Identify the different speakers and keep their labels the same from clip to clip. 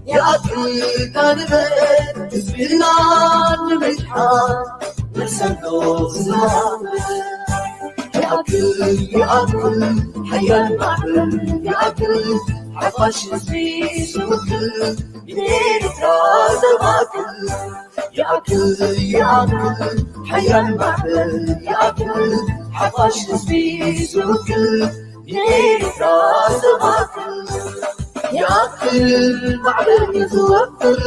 Speaker 1: يأكل كذبة تسبيلنا نمجحان نسندو زمان يأكل حيا المعبل يأكل عفاش في سوكل يدير راس الماكل يأكل حيا المعبل يأكل عفاش في سوكل يدير راس الماكل يأكل معبل يتوفر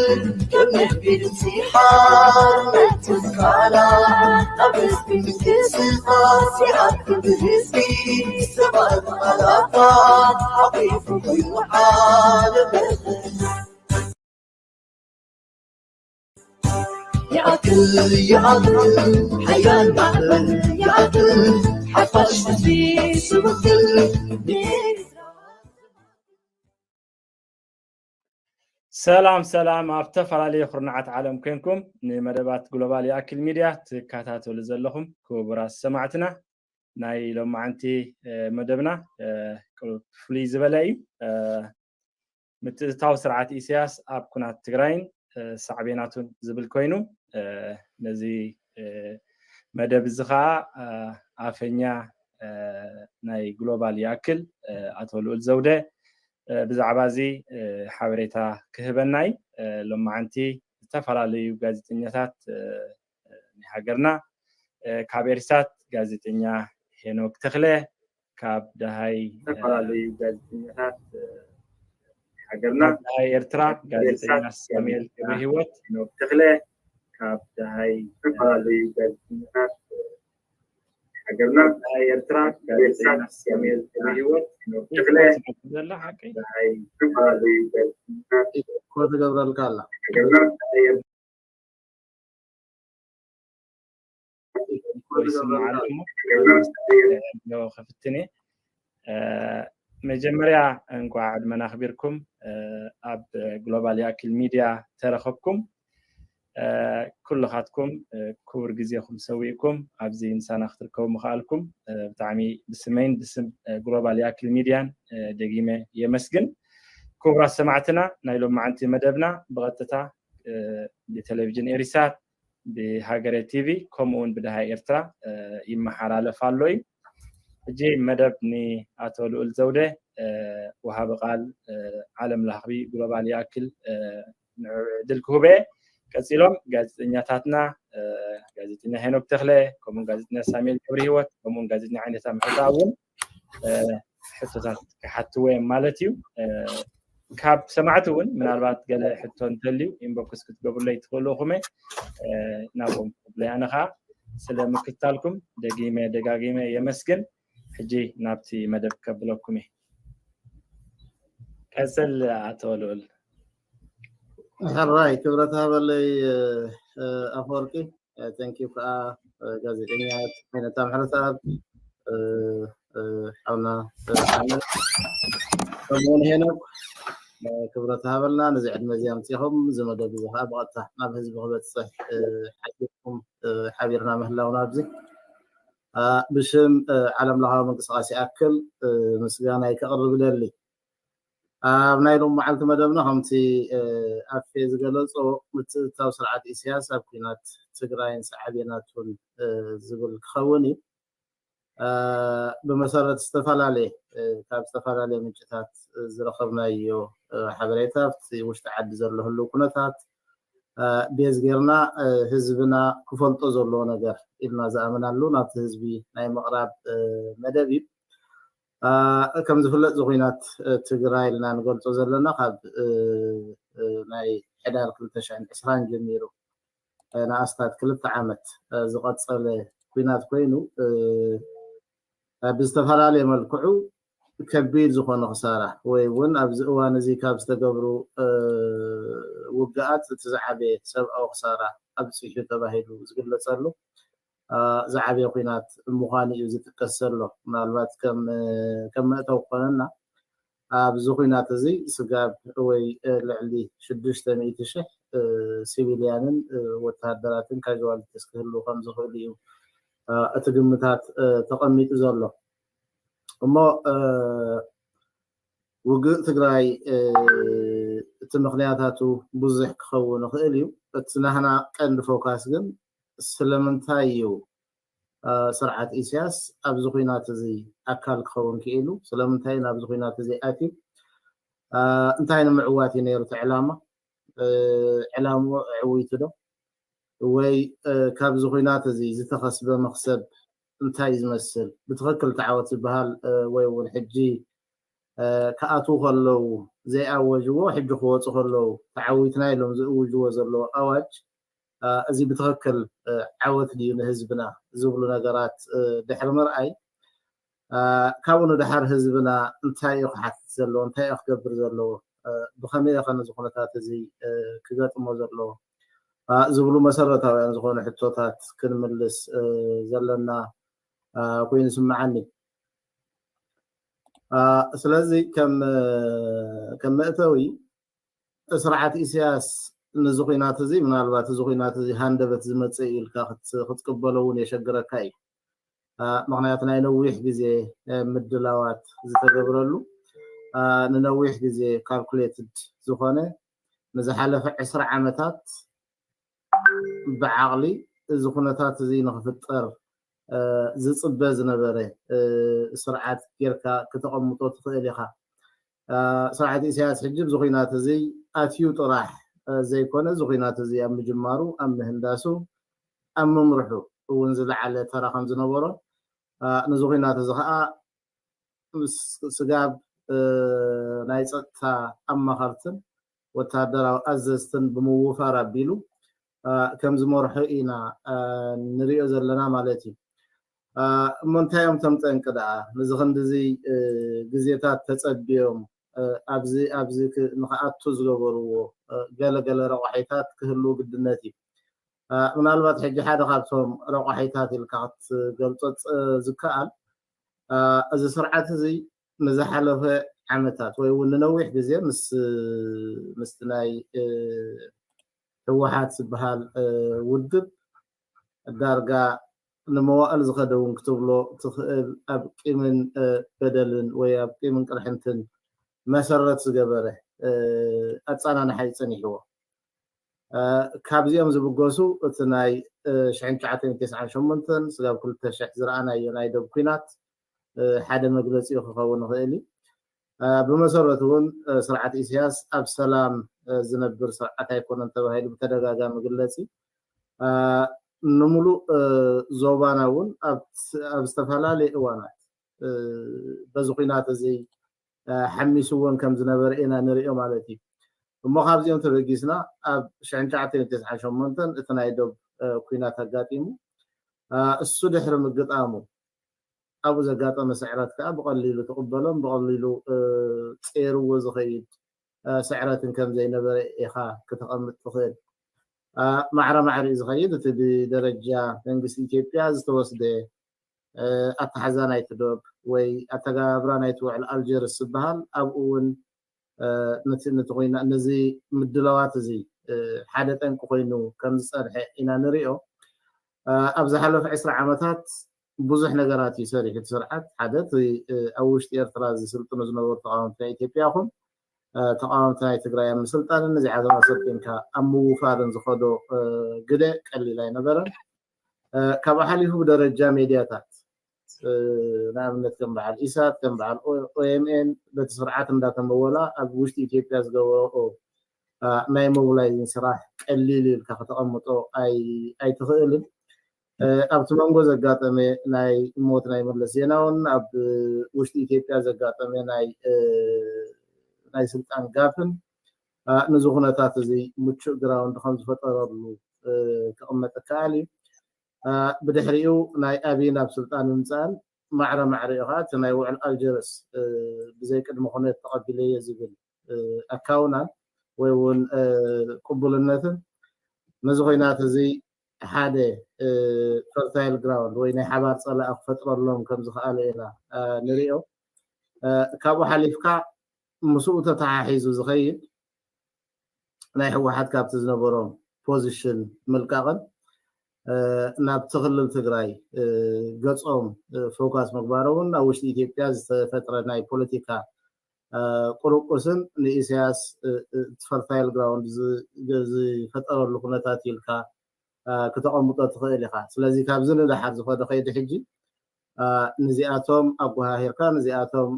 Speaker 1: كم يحبي انتحار ما تذكالا نبس بمكس القاس يأكل برزقي سبب غلطات حقيف ويوحال يأكل حيا المعبل يأكل حفش في سبكل
Speaker 2: سلام أفتفر علي خرنعات عالم كينكم نمدبات جلوبال يأكل ميديا تكاتاتو لزلهم كوبرا سمعتنا ناي لما عنتي مدبنا فليز بلاي متتاو سرعات إسياس أب كنات تجرين صعبيناتون زبل كوينو نزي مدب الزخاء عفنيا ناي جلوبال يأكل أتولو الزودة بزعبازي حوريتا كهبناي لما عنتي تفرالي غازيتنيات هاجرنا كابيرسات غازيتنيا هنوك تخله كاب دهاي تفرالي غازيتنيات هاجرنا هاي ارترا غازيتنيا ساميل بهيوت هنوك تخله كاب دهاي تفرالي غازيتنيات هاجرنا هاي ارترا غازيتنيا ساميل بهيوت هنوك تخله لا حقي هاي تفرالي غازيتنيا
Speaker 3: كود جبرال كلا
Speaker 2: هاجرنا هاي لو خفتني مجمريا انقعد مناخبيركم اب جلوبال ياكل ميديا ترخبكم كل خاتكم كور جزيكم سويكم ابزي انسان اختركم مخالكم بتعمي بسمين باسم جلوبال ياكل ميديا دقيمه يمسجن كبرى سمعتنا نايلو معنتي مدبنا بغتتا بتلفزيون اريسات بهاجر تي في كومون بدها ارترا يمحرالف علوي جي مدبني اتولو الزوده وهاب قال عالم لحبي جلوبال ياكل دلكوبه كسيلوم غازيتنياتاتنا غازيتنا هنوك تخله كومون غازيتنا ساميل كبريوت كومون غازيتنا عينتا محتاون حتى حتوي مالتيو كاب سمعتون من البات قال حتى انتليو انبوكس كتقبل لي تقولوهم نابم بلا انا سلام كتالكم دقيمه يمسكن حجي نابتي مدب قبلكم كسل اتولول
Speaker 3: هراي كبرتها باللي افوركي ثانك يو غازيتنيات من تامحرتها حنا كمون هنا كبرتها بالله نزعد مزيامتهم زمدو بزها بقطع ناب حزب خبص حقكم حبيرنا مهلاونا بزي بشم عالم لها منقصاص ياكل مسغانا يقرب لي نايلوم معلت مدبنا همتي افي زغلصو متتاو سرعات سياسه كينات تግራይን صعبيناتون زبل خوني بمسارات استفالالي كاب استفالالي منجتات زرخبنايو حبريتات وشت عد زله هلو كنتات بيز غيرنا حزبنا كفلطو زلو ነገር إلنا زامنالو نات حزبي ناي مقراب مدبي كم زفلت زخينات تግራይ لنا نقولطو زلنا خاب ناي حدار 2020 جميرو انا استاد كل عامت زقصل كوينات كوينو بزتفرالي ملكعو كبير زخونه خساره وي ون ابز اوان زي كاب استغبرو وقعات تزعبي سب او خساره ابسيشو تباهيلو زغلصلو زعبي كوينات مخاني يزتكسرلو مالبات كم توقننا ابز كوينات زي سغاب وي لعلي 600 شح سيفيليانن وتهدراتن كاجوال تسكهلو خمس خليو اتجمتات تقميط زلو اما وق تግራይ ምክንያታቱ ብዙሕ ክኸውን ይኽእል እዩ እቲ ናህና ቀንዲ ፎካስ ግን ስለምንታይ እዩ ስርዓት ኢሳያስ ኣብዚ ኩናት እዚ ኣካል ክኸውን ክኢሉ ስለምንታይ ናብዚ ኩናት እዚ ኣትዩ እንታይ ንምዕዋት እዩ ነይሩ እቲ ዕላማ ዕላምኡ ዕዊቱ ዶ ወይ ካብዚ ኩናት እዚ ዝተኸስበ መክሰብ እንታይ ዝመስል ብትክክል ተዓወት ዝበሃል ወይ እውን ሕጂ كأتو خلو زي أوجوه حجو خوات خلو تعويتنا لهم زي أوجوه زلو أواج أزي بتغكل عوت لي نهزبنا زبلو نقرات دحر مرأي كونو دحر هزبنا انتاي يقحت زلو انتاي يقبر زلو بخمية خانا زخونتات زي كذات مو زلو زبلو مسرطة وين زخون حتوتات كنملس زلنا كوين سمعني ስለዚህ ከም መእተዊ ስርዓት ኢሳያስ ነዚ ኩናት እዚ ምናልባት እዚ ኩናት እዚ ሃንደበት ዝመፅእ ኢልካ ክትቅበለውን የሸግረካ እዩ ምክንያቱ ናይ ነዊሕ ግዜ ምድላዋት ዝተገብረሉ ንነዊሕ ግዜ ካልኩሌትድ ዝኾነ ንዝሓለፈ 20 ዓመታት ብዓቕሊ እዚ ኩነታት እዚ ንኽፍጠር ዝፅበ ዝነበረ ስርዓት ጌርካ ከተቐምጦ ትኽእል ኢኻ ስርዓት ኢሳያስ ሕጂ ብዚ ኩናት እዚ ኣትዩ ጥራሕ ዘይኮነ እዚ ኩናት እዚ ኣብ ምጅማሩ ኣብ ምህንዳሱ ኣብ ምምርሑ እውን ዝለዓለ ተራ ከም ዝነበሮ ነዚ ኩናት እዚ ከዓ ስጋብ ናይ ፀጥታ ኣማኻርትን ወታደራዊ ኣዘዝትን ብምውፋር ኣቢሉ ከም ዝመርሑ ኢና ንሪኦ ዘለና ማለት እዩ منتايم تمتنك دا نزخندزي جزيتات تصبيهم أبزي نخاط تزغورو قال روحيتات كهلو قدنتي من الوقت حج حدا خاطهم روحيتات الكات قلطت زكال إذا سرعت زي نزحله عمتات وننوح جزية مستناي هوحات سبهال ودد الدرجة نموال زخدون كتبلو تخيل أبقي من بدلن ويابقي من قرحنتن مسرت زقبره أتصانا نحي تسنيحوه كابزيهم زبقوسو اتناي شعين كعاتين 98 سقاب كل تشح زرعنا يونايدو بكينات حدا مجلس يخوون غيلي بمسرتون سرعة إسياس أب سلام زنبر سرعة يكون انتبه هيدو بتدقاقا مجلسي نملو زوباناون أب استفالالي إوانات بزقينات زي حميسوون كم زنبر إنا نريو مالتي ومخابزيون تبقيسنا أب شعين تعطيني 98 اتنايدو كوينات هقاتيمو السودح رمقت آمو أبو زقاطة مسعرات كأب قليلو تقبلهم بقليلو تيرو وزخيد سعرات كم زي نبر إخا كتقمت تخيل معري زخيد بدرجة ننقس إثيوبيا زتوسد أتحزانا يتدوب وي أتقابرانا يتوع الألجير السبهال أبقون نتغينا نزي مدلوات زي حادث أنكو خينو كم زصالح إنا نريو أبزا حلو في 10 عامتات بوزح نقرات يساري في سرعات حدث أوشت إرتراز سلطنو زنور تقاومت إثيوبيا خم تقاومت تقرايا من سلطان نزي عادنا سلطين كأمو فارن زخدو قدي قلي لاي نبرا كبحالي هو درجة ميدياتات نعملت كم بعد إيسات كم بعد OMN بتسرعات مدات مولا أبوشت إثيوبيا زقورو ناي مولاي صراح قليل كفتقمطو أي تخيل أب تمانغو زقاتمي ناي موت ناي ملس يناون أب وشت إثيوبيا زقاتمي ناي سلطان قافن نزوخناتات زي متشو جراوند خمس فترة كأمة كالي بدحريو ناي أبينا بسلطان المسال معريوهات ناي وعن الجرس بزي كده مخونات تقبلية زبل أكاونا ويون قبول النثن نزوخينات زي حادة فرتايل جراوند وين حبار صلاة فترة لهم كم زخال إلى نريو كابو حليفكا مسؤول تحيز زخيد ناي هو حد كابت زنبرون بوزيشن ملكاغن ناب تغلل تግራይ ገጾም ፎካስ መግባረውን አውሽቲ ኢትዮጵያ فترة ناي بوليتيكا ቁርቁስን ንኢሳያስ ፈርታይል ግራውንድ ዝፈጠረሉ ኩነታት ይልካ ከተቀምጦ ትኽእል ኢኻ ስለዚ ካብዚ ንድሓር ዝኸደ ከይዲ ሕጂ ንዚኣቶም ኣጓሃሂርካ ንዚኣቶም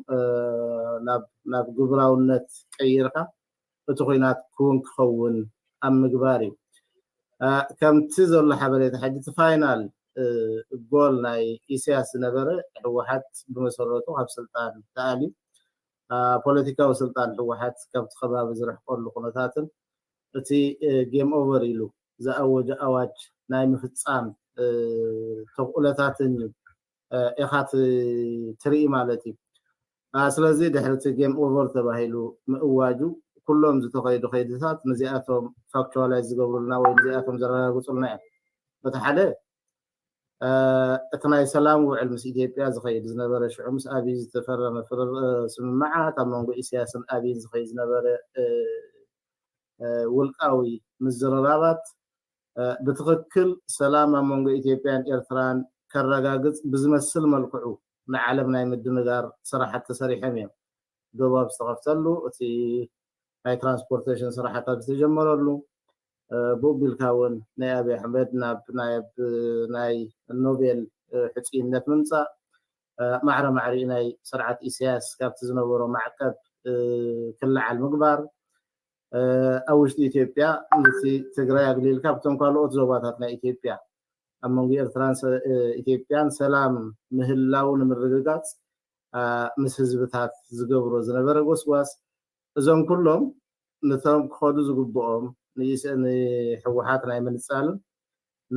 Speaker 3: ናብ ግብራውነት ቀይርካ እቲ ኩናት ክውን ክኸውን ኣብ ምግባር እዩ ከምቲ ዘሎ ሓበሬታ ሕጂ እቲ ፋይናል ጎል ናይ ኢሳያስ ዝነበረ ህወሓት ብመሰረቱ ካብ ስልጣን ተኣልዩ ፖለቲካዊ ስልጣን ህወሓት ካብቲ ከባቢ ዝረሕቀሉ ኩነታትን እቲ ጌም ኦቨር ኢሉ ዝኣወጀ ኣዋጅ ናይ ምፍፃም ተቁለታትን ኢኻት ትርኢ ማለት እዩ ስለዚ ድሕሪ እቲ ጌም ኦቨር ተባሂሉ ምእዋጁ ኩሎም ዝተኸይዱ ከይድታት ነዚኣቶም ፋክቹዋላይዝ ዝገብሩልና ወይ ነዚኣቶም ዘረጋግፁልና እዮም በቲ ሓደ እቲ ናይ ሰላም ውዕል ምስ ኢትዮጵያ ዝኸይድ ዝነበረ ሽዑ ምስ ኣብይ ዝተፈረመ ስምምዓት ኣብ መንጎ ኢሳያስን ኣብይን ዝኸይድ ዝነበረ ውልቃዊ ምዝርራባት ብትክክል ሰላም ኣብ መንጎ ኢትዮጵያን ኤርትራን ከረጋግፅ ብዝመስል መልክዑ ንዓለም ናይ ምድንጋር ስራሓት ተሰሪሖም እዮም ዶባብ ዝተኸፍተሉ እቲ ናይ ትራንስፖርቴሽን ስራሕታት ዝተጀመረሉ ቦቢልካ እውን ናይ ኣብይ ኣሕመድ ናይ ኖቤል ሕፂነት ምምፃእ ማዕረ ማዕሪ ናይ ስርዓት ኢሳያስ ካብቲ ዝነበሮ ማዕቀብ ክልዓል ምግባር ኣብ ውሽጢ ኢትዮጵያ ነቲ ትግራይ ኣግሊልካ ካብቶም ካልኦት ዞባታት ናይ ኢትዮጵያ ኣብ መንጎ ኤርትራን ኢትዮጵያን ሰላም ምህላው ንምርግጋፅ ምስ ህዝብታት ዝገብሮ ዝነበረ ጎስጓስ እዞም ኩሎም ነቶም ክኸዱ ዝግብኦም ንሕወሓት ናይ ምንፃልን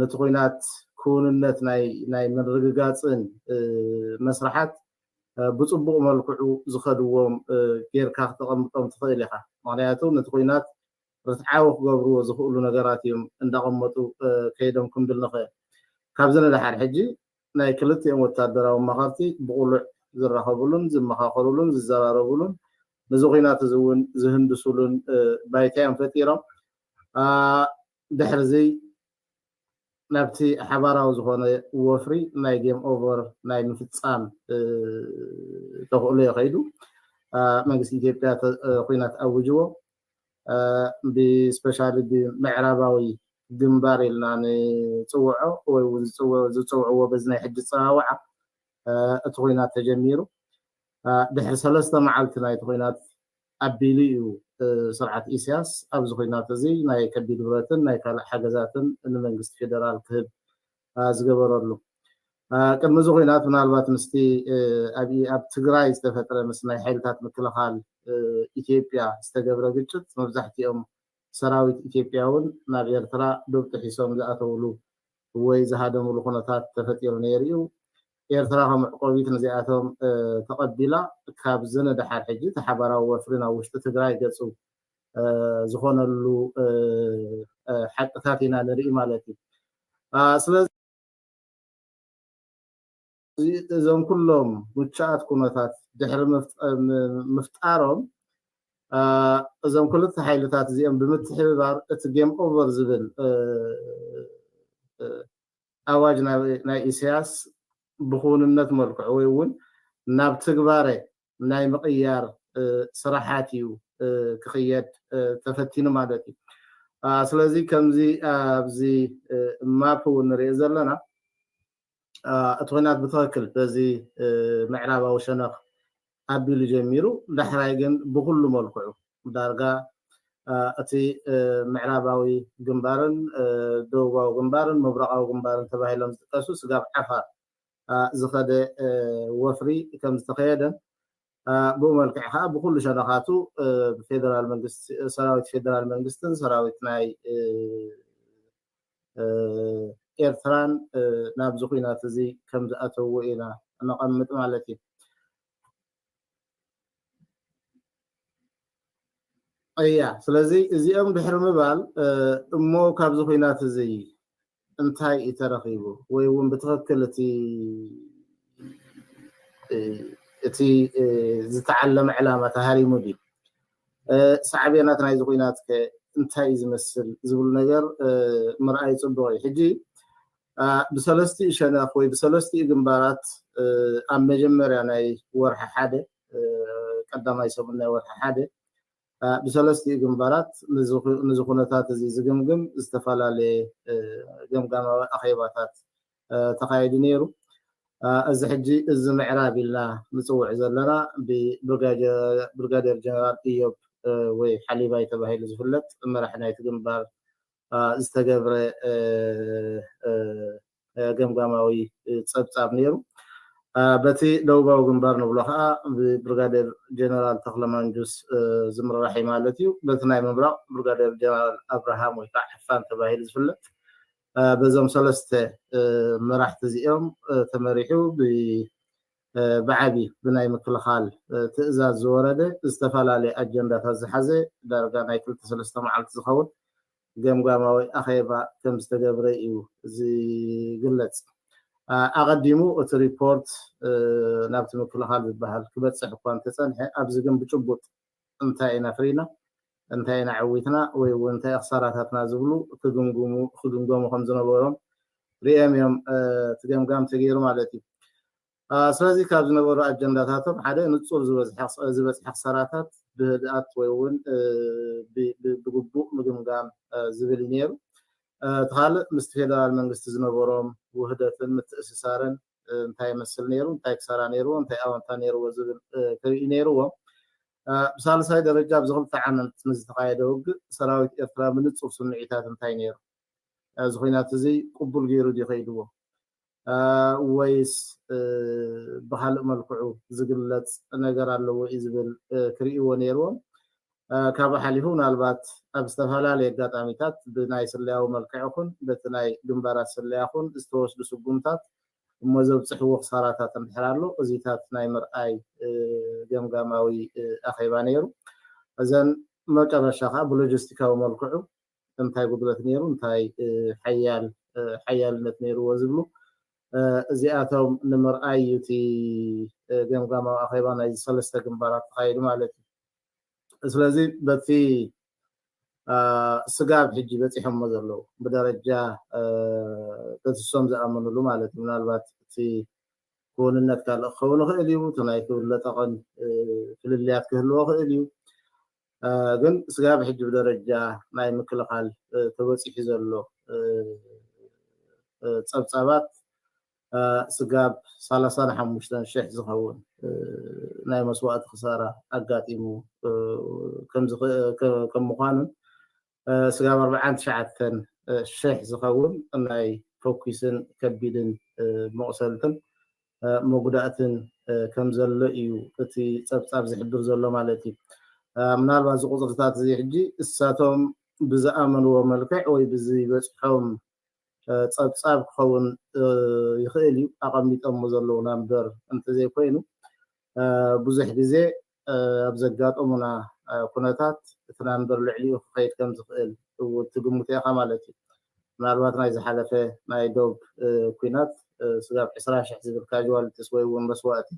Speaker 3: ነቲ ኩናት ክውንነት ናይ ምርግጋፅን መስራሓት ብፅቡቅ መልክዑ ዝኸድዎም ጌርካ ክትቐምጦም ትኽእል ኢኻ ምክንያቱ ነቲ ኩናት ርትዓዊ ክገብርዎ ዝኽእሉ ነገራት እዮም እንዳቐመጡ ከይዶም ክንብል ንኽእል ካብዚ ንድሓር ሕጂ ናይ ክልቲኦም ወታደራዊ ኣማኸርቲ ብቁሉዕ ዝራኸብሉን ዝመኻኸሉሉን ዝዘራረብሉን ነዚ ኩናት እዚ እውን ዝህንድሱሉን ባይታዮም ፈጢሮም ድሕሪ ናብቲ ሓባራዊ ዝኾነ ወፍሪ ናይ ጌም ኦቨር ናይ ምፍፃም ተኽእሎ ይኸይዱ መንግስቲ ኢትዮጵያ ኩናት ኣውጅዎ ብስፔሻሊ ብምዕራባዊ ግንባር ኢልና ንፅውዖ ወይ እውን ዝፅውዕዎ በዚ ናይ ሕጂ ፀዋውዓ እቲ ኩናት ተጀሚሩ ድሕሪ 3 መዓልቲ ናይቲ ኩናት ኣቢሉ እዩ ስርዓት ኢሳያስ ኣብዚ ኩናት እዚ ናይ ከቢድ ብረትን ናይ ካልእ ሓገዛትን ንመንግስቲ ፌደራል ክህብ ዝገበረሉ ቅድሚ እዚ ኩናት ምናልባት ምስቲ ኣብ ትግራይ ዝተፈጠረ ምስ ናይ ሓይልታት ምክልኻል ኢትዮጵያ ዝተገብረ ግጭት መብዛሕትኦም ሰራዊት ኢትዮጵያ እውን ናብ ኤርትራ ዶብ ጥሒሶም ዝኣተውሉ ወይ ዝሃደምሉ ኩነታት ተፈጢሩ ነይሩ እዩ ኤርትራ ከም ዕቆቢት ነዚኣቶም ተቐቢላ ካብ ዝንድሓር ሕጂ ተሓባራዊ ወፍሪ ናብ ውሽጢ ትግራይ ገፁ ዝኾነሉ ሓቅታት ኢና ንርኢ ማለት እዩ ስለዚ እዞም ኩሎም ምቹኣት ኩነታት ድሕሪ ምፍጣሮም እዞም ክልተ ሓይልታት እዚኦም ብምትሕብባር እቲ ጌም ኦቨር ዝብል ኣዋጅ ናይ ኢሳያስ ብኹንነት መልክዑ ወይ እውን ናብ ትግባረ ናይ ምቕያር ስራሓት እዩ ክኽየድ ተፈቲኑ ማለት እዩ ስለዚ ከምዚ ኣብዚ ማፕ እውን ንሪኦ ዘለና እቲ ኩናት ብትክክል በዚ ምዕራባዊ ሸነኽ ኣቢሉ ጀሚሩ ዳሕራይ ግን ብኩሉ መልክዑ ዳርጋ እቲ ምዕራባዊ ግንባርን ደቡባዊ ግንባርን ምብራቃዊ ግንባርን ተባሂሎም ዝጥቀሱ ስጋብ ዓፋር ዝኸደ ወፍሪ ከም ዝተኸየደን ብኡ መልክዕ ከዓ ብኩሉ ሸነኻቱ ፌደራል መንግስቲ ሰራዊት ፌደራል መንግስትን ሰራዊት ናይ ኤርትራን ናብዚ ኩናት እዚ ከም ዝኣተውዎ ኢና ነቐምጥ ማለት እዩ እያ ስለዚ እዚኦም ድሕሪ ምባል እሞ ካብዚ ኩናት እዚ እንታይ እዩ ተረኺቡ ወይ እውን ብትክክል እቲ ዝተዓለመ ዕላማ ተሃሪሙ ድዩ ሳዕቤናት ናይዚ ኩናት እንታይ እዩ ዝመስል ዝብል ነገር ምርኣይ ፅቡቅ እዩ ሕጂ ብሰለስቲኡ ሸነኽ ወይ ብሰለስቲኡ ግንባራት ኣብ መጀመርያ ናይ ወርሒ ሓደ ቀዳማይ ሰሙን ወርሒ ሓደ ብሰለስተ ግንባራት ንዝኹነታት እዚ ዝግምግም ዝተፈላለዩ ገምጋማዊ ኣኼባታት ተኻይዱ ነይሩ እዚ ሕጂ እዚ ምዕራብ ኢልና ንፅውዕ ዘለና ብብሪጋዴር ጀነራል ኢዮብ ወይ ሓሊባይ ተባሂሉ ዝፍለጥ መራሒ ናይቲ ግንባር ዝተገብረ ገምጋማዊ ፀብፃብ ነይሩ በቲ ደቡባዊ ግንባር ንብሎ ከዓ ብብሪጋዴር ጀነራል ተክለማንጁስ ዝምራሕ ማለት እዩ በቲ ናይ ምብራቅ ብሪጋዴር ጀነራል አብርሃም ወይ ከዓ ሕፋን ተባሂሉ ዝፍለጥ በዞም ሰለስተ መራሕቲ እዚኦም ተመሪሑ ብዓቢ ብናይ ምክልኻል ትእዛዝ ዝወረደ ዝተፈላለዩ ኣጀንዳታት ዝሓዘ ዳርጋ ናይ 2-3 መዓልቲ ዝኸውን ገምጋማዊ ኣኼባ ከም ዝተገብረ እዩ ዝግለጽ ኣቐዲሙ እቲ ሪፖርት ናብቲ ምክልኻል ዝበሃል ክበፅሕ እኳ እንተፀንሐ ኣብዚ ግን ብጭቡጥ እንታይ ኢና ፍሪና እንታይ ኢና ዓዊትና ወይ እውን እንታይ ኣኽሳራታትና ዝብሉ ክግምገሙ ከም ዝነበሮም ርኦም እዮም ትገምጋም ተገይሩ ማለት እዩ ስለዚ ካብ ዝነበሩ ኣጀንዳታቶም ሓደ ንጹር ዝበፅሐ ኣኽሳራታት ብህድኣት ወይ እውን ብግቡእ ምግምጋም ዝብል ነይሩ ተኻልእ ምስ ፌደራል መንግስቲ ዝነበሮም ውህደትን ምትእስሳርን እንታይ መስል ነይሩ እንታይ ክሰራ ነይሩ እንታይ ኣወንታ ነይሩዎ ዝብል ክርኢ ነይሩዎም ብሳልሳይ ደረጃ ብዝኽልተ ዓመት ንዝተኻየደ ውግእ ሰራዊት ኤርትራ ብንጹር ስምዒታት እንታይ ነይሩ እዚ ኩናት እዚ ቅቡል ገይሩ ድዩ ከይድዎ ወይስ ብካልእ መልክዑ ዝግለጽ ነገር ኣለዎ እዩ ዝብል ክርእይዎ ነይሩዎም ካብ ሓሊፉ ምናልባት ኣብ ዝተፈላለየ ኣጋጣሚታት ብናይ ስለያዊ መልክዕ ይኹን በቲ ናይ ግንባራት ስለያ ይኹን ዝተወስዱ ስጉምታት እሞ ዘብፅሕዎ ክሳራታት እንድሕር ኣሎ እዚታት ናይ ምርኣይ ገምጋማዊ ኣኼባ ነይሩ እዘን መጨረሻ ከዓ ብሎጂስቲካዊ መልክዑ እንታይ ጉድለት ነይሩ እንታይ ሓያልነት ነይሩዎ ዝብሉ እዚኣቶም ንምርኣይ እቲ ገምጋማዊ ኣኼባ ናይ ሰለስተ ግንባራት ተኻይዱ ማለት እዩ ስለዚ በቲ ስጋብ ሕጂ በፂሖሞ ዘለዉ ብደረጃ ተስሶም ዝኣመንሉ ማለት እዩ ምናልባት እቲ ክውንነት ካልእ ክኸውን ይኽእል እዩ እቲ ናይ ክብለጠቐን ፍልልያት ክህልዎ ክእል እዩ ግን ስጋብ ሕጂ ብደረጃ ናይ ምክልኻል ተበፂሑ ዘሎ ፀብፃባት ስጋብ 35,000 ዝኸውን ናይ መስዋእቲ ክሳራ ኣጋጢሙ ከም ምዃኑን ስጋብ 49,000 ዝኸውን ናይ ፎኩስን ከቢድን መቁሰልትን መጉዳእትን ከም ዘሎ እዩ እቲ ፀብፃብ ዝሕብር ዘሎ ማለት እዩ ምናልባት ዝቁፅርታት እዚ ሕጂ እሳቶም ብዝኣመንዎ መልክዕ ወይ ብዝበፅሖም ፀብፃብ ክኸውን ይኽእል እዩ ኣቐሚጦሞ ዘለውና እምበር እንተዘይኮይኑ ብዙሕ ግዜ ኣብ ዘጋጠሙና ኩነታት እቲ ናምበር ልዕሊኡ ክኸይድ ከም ዝኽእል ትግምት ኢኻ ማለት እዩ ምናልባት ናይ ዝሓለፈ ናይ ዶብ ኩናት ስጋብ 20,000 ዝብል ካዥዋልቲስ ወይ እውን መስዋእቲ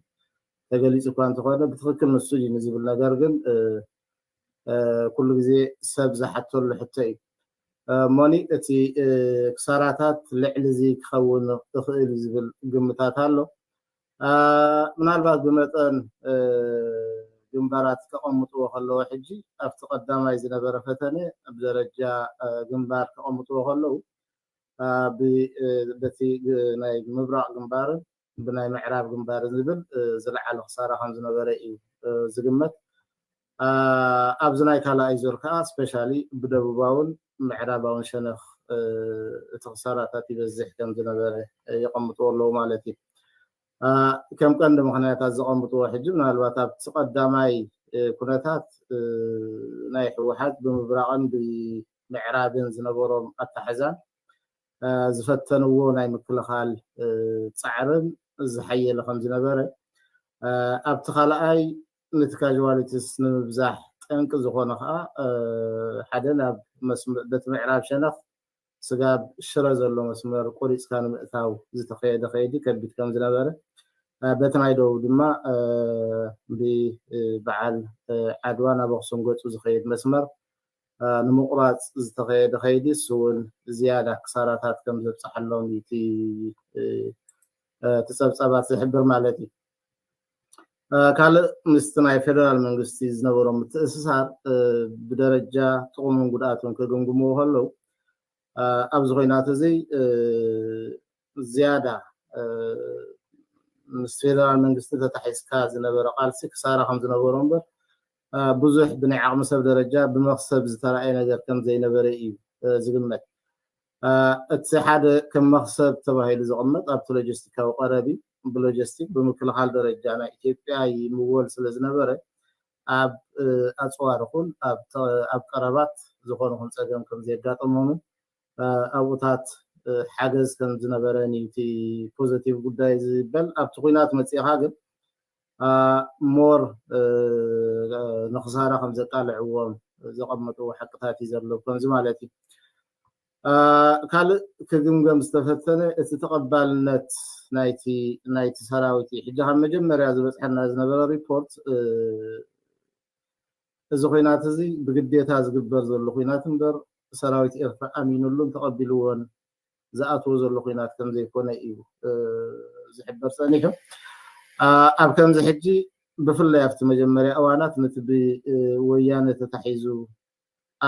Speaker 3: ተገሊፁ እኳ እንተኾነ ብትክክል ንሱ እዩ ንዝብል ነገር ግን ኩሉ ግዜ ሰብ ዝሓተሉ ሕቶ እዩ ሞኒ እቲ ክሳራታት ልዕሊ እዚ ክኸውን ይኽእል ዝብል ግምታት ኣሎ ምናልባት ብመጠን ግንባራት ተቐምጥዎ ከለዎ ሕጂ ኣብቲ ቀዳማይ ዝነበረ ፈተነ ብደረጃ ግንባር ተቐምጥዎ ከለዉ በቲ ናይ ምብራቅ ግንባርን ብናይ ምዕራብ ግንባርን ዝብል ዝለዓለ ክሳራ ከም ዝነበረ እዩ ዝግመት ኣብዚ ናይ ካልኣይ ዙር ከዓ ስፔሻሊ ብደቡባውን ምዕራባውን ሸነኽ እቲ ክሳራታት ይበዝሕ ከም ዝነበረ ይቐምጥዎ ኣለዉ ማለት እዩ ከም ቀንዲ ምክንያታት ዘቐምጥዎ ሕጂ ምናልባት ኣብቲ ቀዳማይ ኩነታት ናይ ሕወሓት ብምብራቕን ብምዕራብን ዝነበሮም ኣተሓዛን ዝፈተንዎ ናይ ምክልኻል ፃዕርን ዝሓየለ ከም ዝነበረ ኣብቲ ካልኣይ ነቲ ካዥዋሊቲስ ንምብዛሕ ጠንቂ ዝኾነ ከዓ ሓደ ናብ በቲ ምዕራብ ሸነኽ ስጋብ ሽረ ዘሎ መስመር ቆሪፅካ ንምእታው ዝተኸየደ ከይዲ ከቢድ ከም ዝነበረ በቲ ናይ ደቡብ ድማ ብበዓል ዓድዋ ናብ ኣክሱም ገፁ ዝኸይድ መስመር ንምቁራፅ ዝተኸየደ ከይዲ እሱ እውን ዝያዳ ክሳራታት ከም ዘብፅሓሎም እቲ ፀብፃባት ዝሕብር ማለት እዩ ካልእ ምስቲ ናይ ፌደራል መንግስቲ ዝነበሮም ምትእስሳር ብደረጃ ጥቕሙን ጉድኣቱን ክግምግምዎ ከለዉ ኣብዚ ኩናት እዚ ዝያዳ ምስ ፌደራል መንግስቲ ተታሒዝካ ዝነበረ ቃልሲ ክሳራ ከም ዝነበሮ እምበር ብዙሕ ብናይ ዓቕሚ ሰብ ደረጃ ብመክሰብ ዝተረኣየ ነገር ከም ዘይነበረ እዩ ዝግመት እቲ ሓደ ከም መክሰብ ተባሂሉ ዝቕመጥ ኣብቲ ሎጂስቲካዊ ቀረቢ ብሎጂስቲክ ብምክልኻል ደረጃ ናይ ኢትዮጵያ ይምወል ስለ ዝነበረ ኣብ ኣፅዋር ይኹን ኣብ ቀረባት ዝኾነ ይኹን ፀገም ከም ዘየጋጠሞሙ ኣብኡታት ሓገዝ ከም ዝነበረን እቲ ፖዚቲቭ ጉዳይ ዝብል ኣብቲ ኩናት መፂኻ ግን ሞር ንኽሳራ ከም ዘቃልዕዎም ዘቐመጥዎ ሓቅታት እዩ ዘሎ ከምዚ ማለት እዩ ካልእ ክግምገም ዝተፈተነ እቲ ተቐባልነት ናይቲ ሰራዊት ሕጂ ካብ መጀመርያ ዝበፅሐና ዝነበረ ሪፖርት እዚ ኩናት እዚ ብግዴታ ዝግበር ዘሎ ኩናት እምበር ሰራዊት ኤርትራ ኣሚኑሉን ተቐቢልዎን ዝኣትዎ ዘሎ ኩናት ከም ዘይኮነ እዩ ዝሕበር ፀኒሑ ኣብ ከምዚ ሕጂ ብፍላይ ኣብቲ መጀመርያ እዋናት ነቲ ብወያነ ተታሒዙ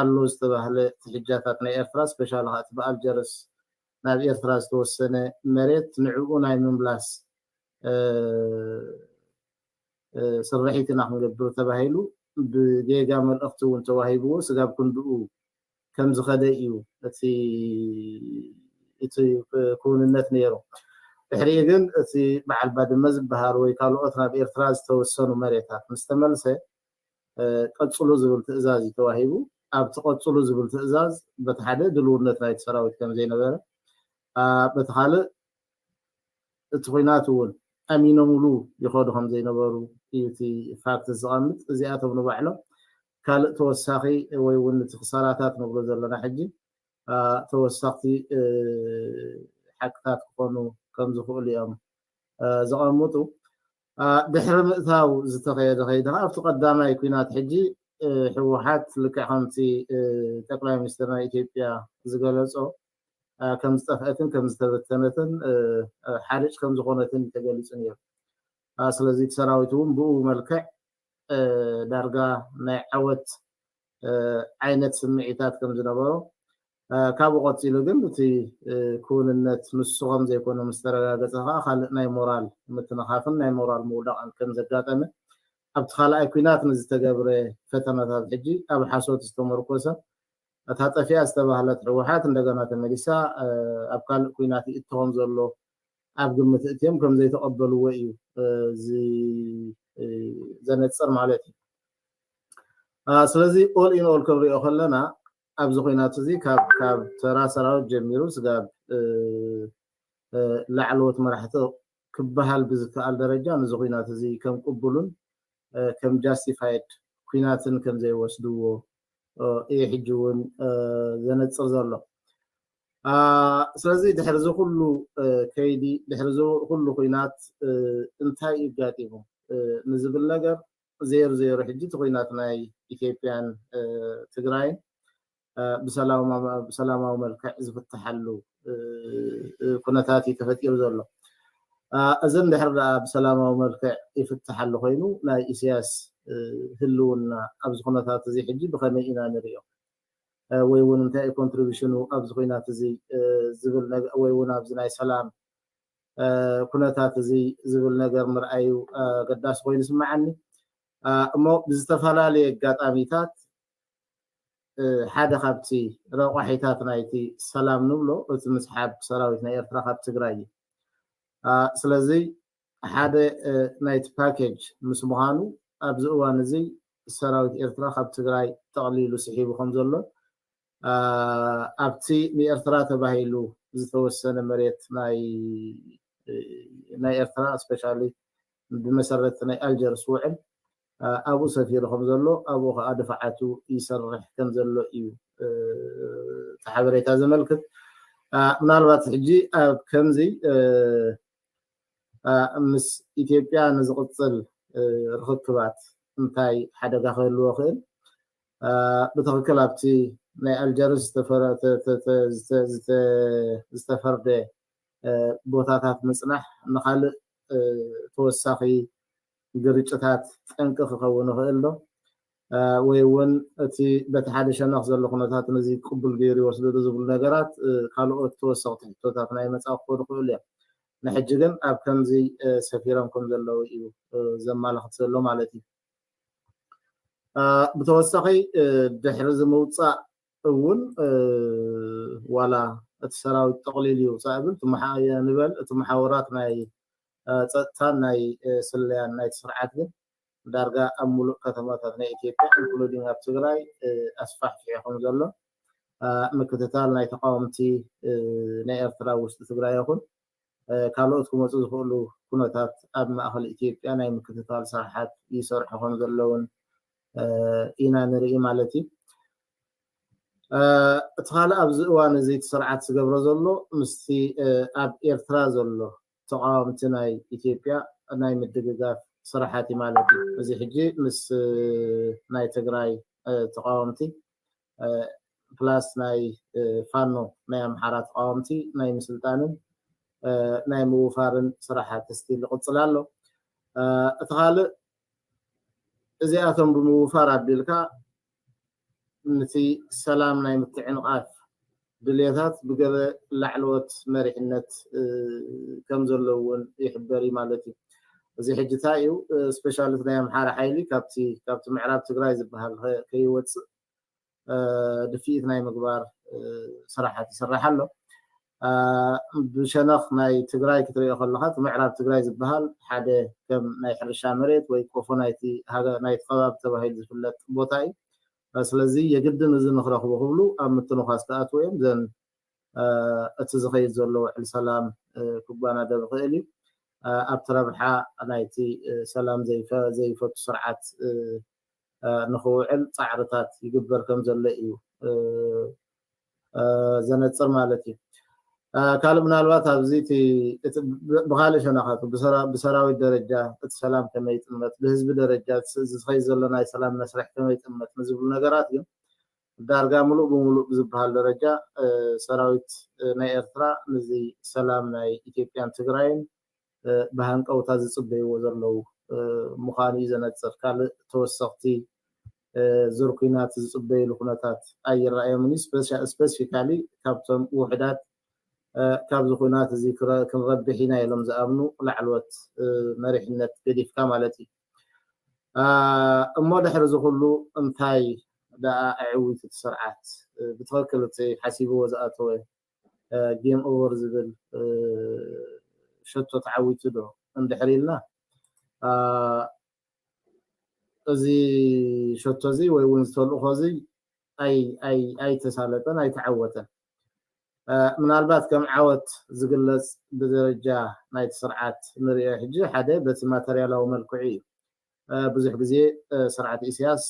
Speaker 3: ኣሎ ዝተባህለ ሕጃታት ናይ ኤርትራ ስፔሻል ኻት ብኣልጀርስ ናብ ኤርትራ ዝተወሰነ መሬት ንዕኡ ናይ ምምላስ ስርሒት ኢና ክንገብር ተባሂሉ ብጌጋ መልእኽቲ እውን ተዋሂብዎ ስጋብ ክንድኡ ከም ዝኸደ እዩ እቲ ኩንነት ነይሩ ድሕሪኡ ግን እቲ በዓል ባድመ ዝበሃል ወይ ካልኦት ናብ ኤርትራ ዝተወሰኑ መሬታት ምስ ተመልሰ ቀፅሉ ዝብል ትእዛዝ እዩ ተዋሂቡ ኣብቲ ቀፅሉ ዝብል ትእዛዝ በቲ ሓደ ድልውነት ናይቲ ሰራዊት ከም ዘይነበረ በቲ ካልእ እቲ ኩናት እውን ኣሚኖምሉ ይኸዱ ከም ዘይነበሩ እዩ እቲ ፋክት ዝቐምጥ እዚኣቶም ንባዕሎም ካልእ ተወሳኺ ወይ እውን እቲ ክሳራታት ንብሎ ዘለና ሕጂ ተወሳኺ ሓቅታት ክኾኑ ከም ዝኽእሉ እዮም ዘቐምጡ ድሕሪ ምእታው ዝተኸየደ ከይዲ ከዓ ኣብቲ ቀዳማይ ኩናት ሕጂ ሕወሓት ልክዕ ከምቲ ጠቅላይ ሚኒስትር ናይ ኢትዮጵያ ዝገለፆ ከም ዝጠፍአትን ከም ዝተበተነትን ሓርጭ ከም ዝኾነትን ተገሊፁ ነይሩ ስለዚ እቲ ሰራዊት እውን ብኡ መልክዕ ዳርጋ ናይ ዓወት ዓይነት ስምዒታት ከም ዝነበሮ ካብኡ ቀፂሉ ግን እቲ ክውንነት ንሱ ከም ዘይኮነ ምስ ተረጋገፀ ከዓ ካልእ ናይ ሞራል ምትንኻፍን ናይ ሞራል ምውዳቕን ከም ዘጋጠመ ኣብቲ ካልኣይ ኩናት ንዝተገብረ ፈተናታት ሕጂ ኣብ ሓሶት ዝተመርኮሰ እታ ጠፊኣ ዝተባህለት ሕወሓት እንደገና ተመሊሳ ኣብ ካልእ ኩናት እትኾን ዘሎ ኣብ ግምት እትዮም ከም ዘይተቐበልዎ እዩ ዘነፅር ማለት እዩ ስለዚ ኦል ኢን ኦል ክንሪኦ ከለና ኣብዚ ኩናት እዚ ካብ ተራ ሰራዊት ጀሚሩ ስጋብ ላዕለዎት መራሕቲ ክበሃል ብዝከኣል ደረጃ ነዚ ኩናት እዚ ከም ቅቡሉን ከም ጃስቲፋይድ ኩናትን ከም ዘይወስድዎ እዩ ሕጂ እውን ዘነፅር ዘሎ ስለዚ ድሕሪ እዚ ኩሉ ከይዲ ድሕሪ እዚ ኩሉ ኩናት እንታይ ይጋጢሙ ንዝብል ነገር ዘይሩ ሕጂ እቲ ኩናት ናይ ኢትዮጵያን ትግራይን ብሰላማዊ መልክዕ ዝፍትሓሉ ኩነታት እዩ ተፈጢሩ ዘሎ እዘን ድሕሪ ደኣ ብሰላማዊ መልክዕ ይፍትሓሉ ኮይኑ ናይ ኢሳያስ ህልውና ኣብዚ ኩነታት እዚ ሕጂ ብኸመይ ኢና ንሪኦ ወይ እውን እንታይ እዩ ኮንትሪቢሽኑ ኣብዚ ኩናት እዚ ዝብል ነገር ወይ እውን ኣብዚ ናይ ሰላም ኩነታት እዚ ዝብል ነገር ምርኣዩ ገዳሲ ኮይኑ ይስማዓኒ እሞ ብዝተፈላለየ ኣጋጣሚታት ሓደ ካብቲ ረቋሒታት ናይቲ ሰላም ንብሎ እቲ ምስሓብ ሰራዊት ናይ ኤርትራ ካብ ትግራይ እዩ ስለዚ ሓደ ናይቲ ፓኬጅ ምስ ምዃኑ ኣብዚ እዋን እዚ ሰራዊት ኤርትራ ካብ ትግራይ ጠቕሊሉ ስሒቡ ከም ዘሎ ኣብቲ ንኤርትራ ተባሂሉ ዝተወሰነ መሬት ናይ ኤርትራ ስፔሻሊ ብመሰረት ናይ ኣልጀርስ ውዕል ኣብኡ ሰፊሩ ከም ዘሎ ኣብኡ ከዓ ድፍዓቱ ይሰርሕ ከም ዘሎ እዩ እቲ ሓበሬታ ዘመልክት ምናልባት ሕጂ ኣብ ከምዚ ምስ ኢትዮጵያ ንዝቕፅል ርክክባት እንታይ ሓደጋ ክህልዎ ክእል ብትክክል ኣብቲ ናይ ኣልጀርስ ዝተፈርደ ቦታታት ምፅናሕ ንካልእ ተወሳኺ ግርጭታት ጠንቅ ክኸውን ይኽእል ዶ ወይ እውን እቲ በቲ ሓደ ሸነኽ ዘሎ ኩነታት ነዚ ቅቡል ገይሩ ይወስዶ ዝብሉ ነገራት ካልኦት ተወሰኽቲ ሕቶታት ናይ መጻኢ ክኾኑ ይኽእሉ እዮም ንሕጂ ግን ኣብ ከምዚ ሰፊሮም ከም ዘለዉ እዩ ዘመላኽት ዘሎ ማለት እዩ ብተወሳኺ ድሕሪ ዝምውፃእ እውን ዋላ እቲ ሰራዊት ጠቕሊሉ ይውፃእ ብል ንበል እቲ መሓወራት ናይ ጸጥታን ናይ ስለያን ናይ ስርዓት ግን ዳርጋ ኣብ ሙሉእ ከተማታት ናይ ኢትዮጵያ ኢንክሉዲንግ ኣብ ትግራይ ኣስፋሕፊሑ ከም ዘሎ ምክትታል ናይ ተቃወምቲ ናይ ኤርትራ ውሽጢ ትግራይ ይኹን ካልኦት ክመፁ ዝኽእሉ ኩነታት ኣብ ማእኸል ኢትዮጵያ ናይ ምክትታል ስራሓት ይሰርሑ ከም ዘለውን ኢና ንርኢ ማለት እዩ እቲ ካልእ ኣብዚ እዋን እዚ እቲ ስርዓት ዝገብሮ ዘሎ ምስቲ ኣብ ኤርትራ ዘሎ ተቃወምቲ ናይ ኢትዮጵያ ናይ ምድግጋፍ ስራሓት ማለት እዩ እዚ ሕጂ ምስ ናይ ትግራይ ተቃወምቲ ፕላስ ናይ ፋኖ ናይ ኣምሓራ ተቃወምቲ ናይ ምስልጣንን ናይ ምውፋርን ስራሓት ስቲል ይቕፅል ኣሎ እቲ ካልእ እዚኣቶም ብምውፋር ኣቢልካ ነቲ ሰላም ናይ ምትዕንቃፍ ድልየታት ብገለ ላዕለዎት መሪሕነት ከም ዘለዎ እውን ይሕበር ማለት እዩ እዚ ሕጂ እንታይ እዩ ስፔሻሊት ናይ ኣምሓራ ሓይሊ ካብቲ ምዕራብ ትግራይ ዝበሃል ከይወፅእ ድፊኢት ናይ ምግባር ስራሓት ይስራሕ ኣሎ ብሸነኽ ናይ ትግራይ ክትሪኦ ከለካ እቲ ምዕራብ ትግራይ ዝበሃል ሓደ ከም ናይ ሕርሻ መሬት ወይ ቆፎ ናይቲ ከባቢ ተባሂሉ ዝፍለጥ ቦታ እዩ ስለዚ የግድን እዚ ንኽረኽቦ ክብሉ ኣብ ምትንኻስ ተኣትዎ እዮም ዘን እቲ ዝኸይድ ዘሎ ውዕል ሰላም ክጓናደብ ይኽእል እዩ ኣብቲ ረብሓ ናይቲ ሰላም ዘይፈቱ ስርዓት ንኽውዕል ፃዕርታት ይግበር ከም ዘሎ እዩ ዘነፅር ማለት እዩ ካልእ ምናልባት ኣብዚ ብካልእ ሸነኻቱ ብሰራዊት ደረጃ እቲ ሰላም ከመይ ይጥመት ብህዝቢ ደረጃ ዝኸይድ ዘሎ ናይ ሰላም መስርሕ ከመይ ይጥመት ንዝብሉ ነገራት እዮም ዳርጋ ሙሉእ ብምሉእ ብዝበሃል ደረጃ ሰራዊት ናይ ኤርትራ ነዚ ሰላም ናይ ኢትዮጵያን ትግራይን ብሃንቀውታ ዝፅበይዎ ዘለው ምዃኑ እዩ ዘነፅር ካልእ ተወሰኽቲ ዙር ኩናት ዝፅበይሉ ኩነታት ኣይረኣዮምን ስፔሲፊካሊ ካብቶም ውሕዳት ካብዚ ኩናት እዚ ክንረብሕ ኢና ኢሎም ዝኣምኑ ላዕለዎት መሪሕነት ገዲፍካ ማለት እዩ እሞ ድሕሪ እዚ ኩሉ እንታይ ደኣ ዕዊት እቲ ስርዓት ብትኽክል እቲ ሓሲብዎ ዝኣተወ ጌም ኦቨር ዝብል ሸቶ ተዓዊቱ ዶ እንድሕር ኢልና እዚ ሸቶ እዚ ወይ እውን ዝተልእኾ እዚ ኣይተሳለጠን ኣይተዓወተን ምናልባት ከም ዓወት ዝግለጽ ብደረጃ ናይቲ ስርዓት ንሪኦ ሕጂ ሓደ በቲ ማተርያላዊ መልክዑ እዩ ብዙሕ ግዜ ስርዓት ኢሳያስ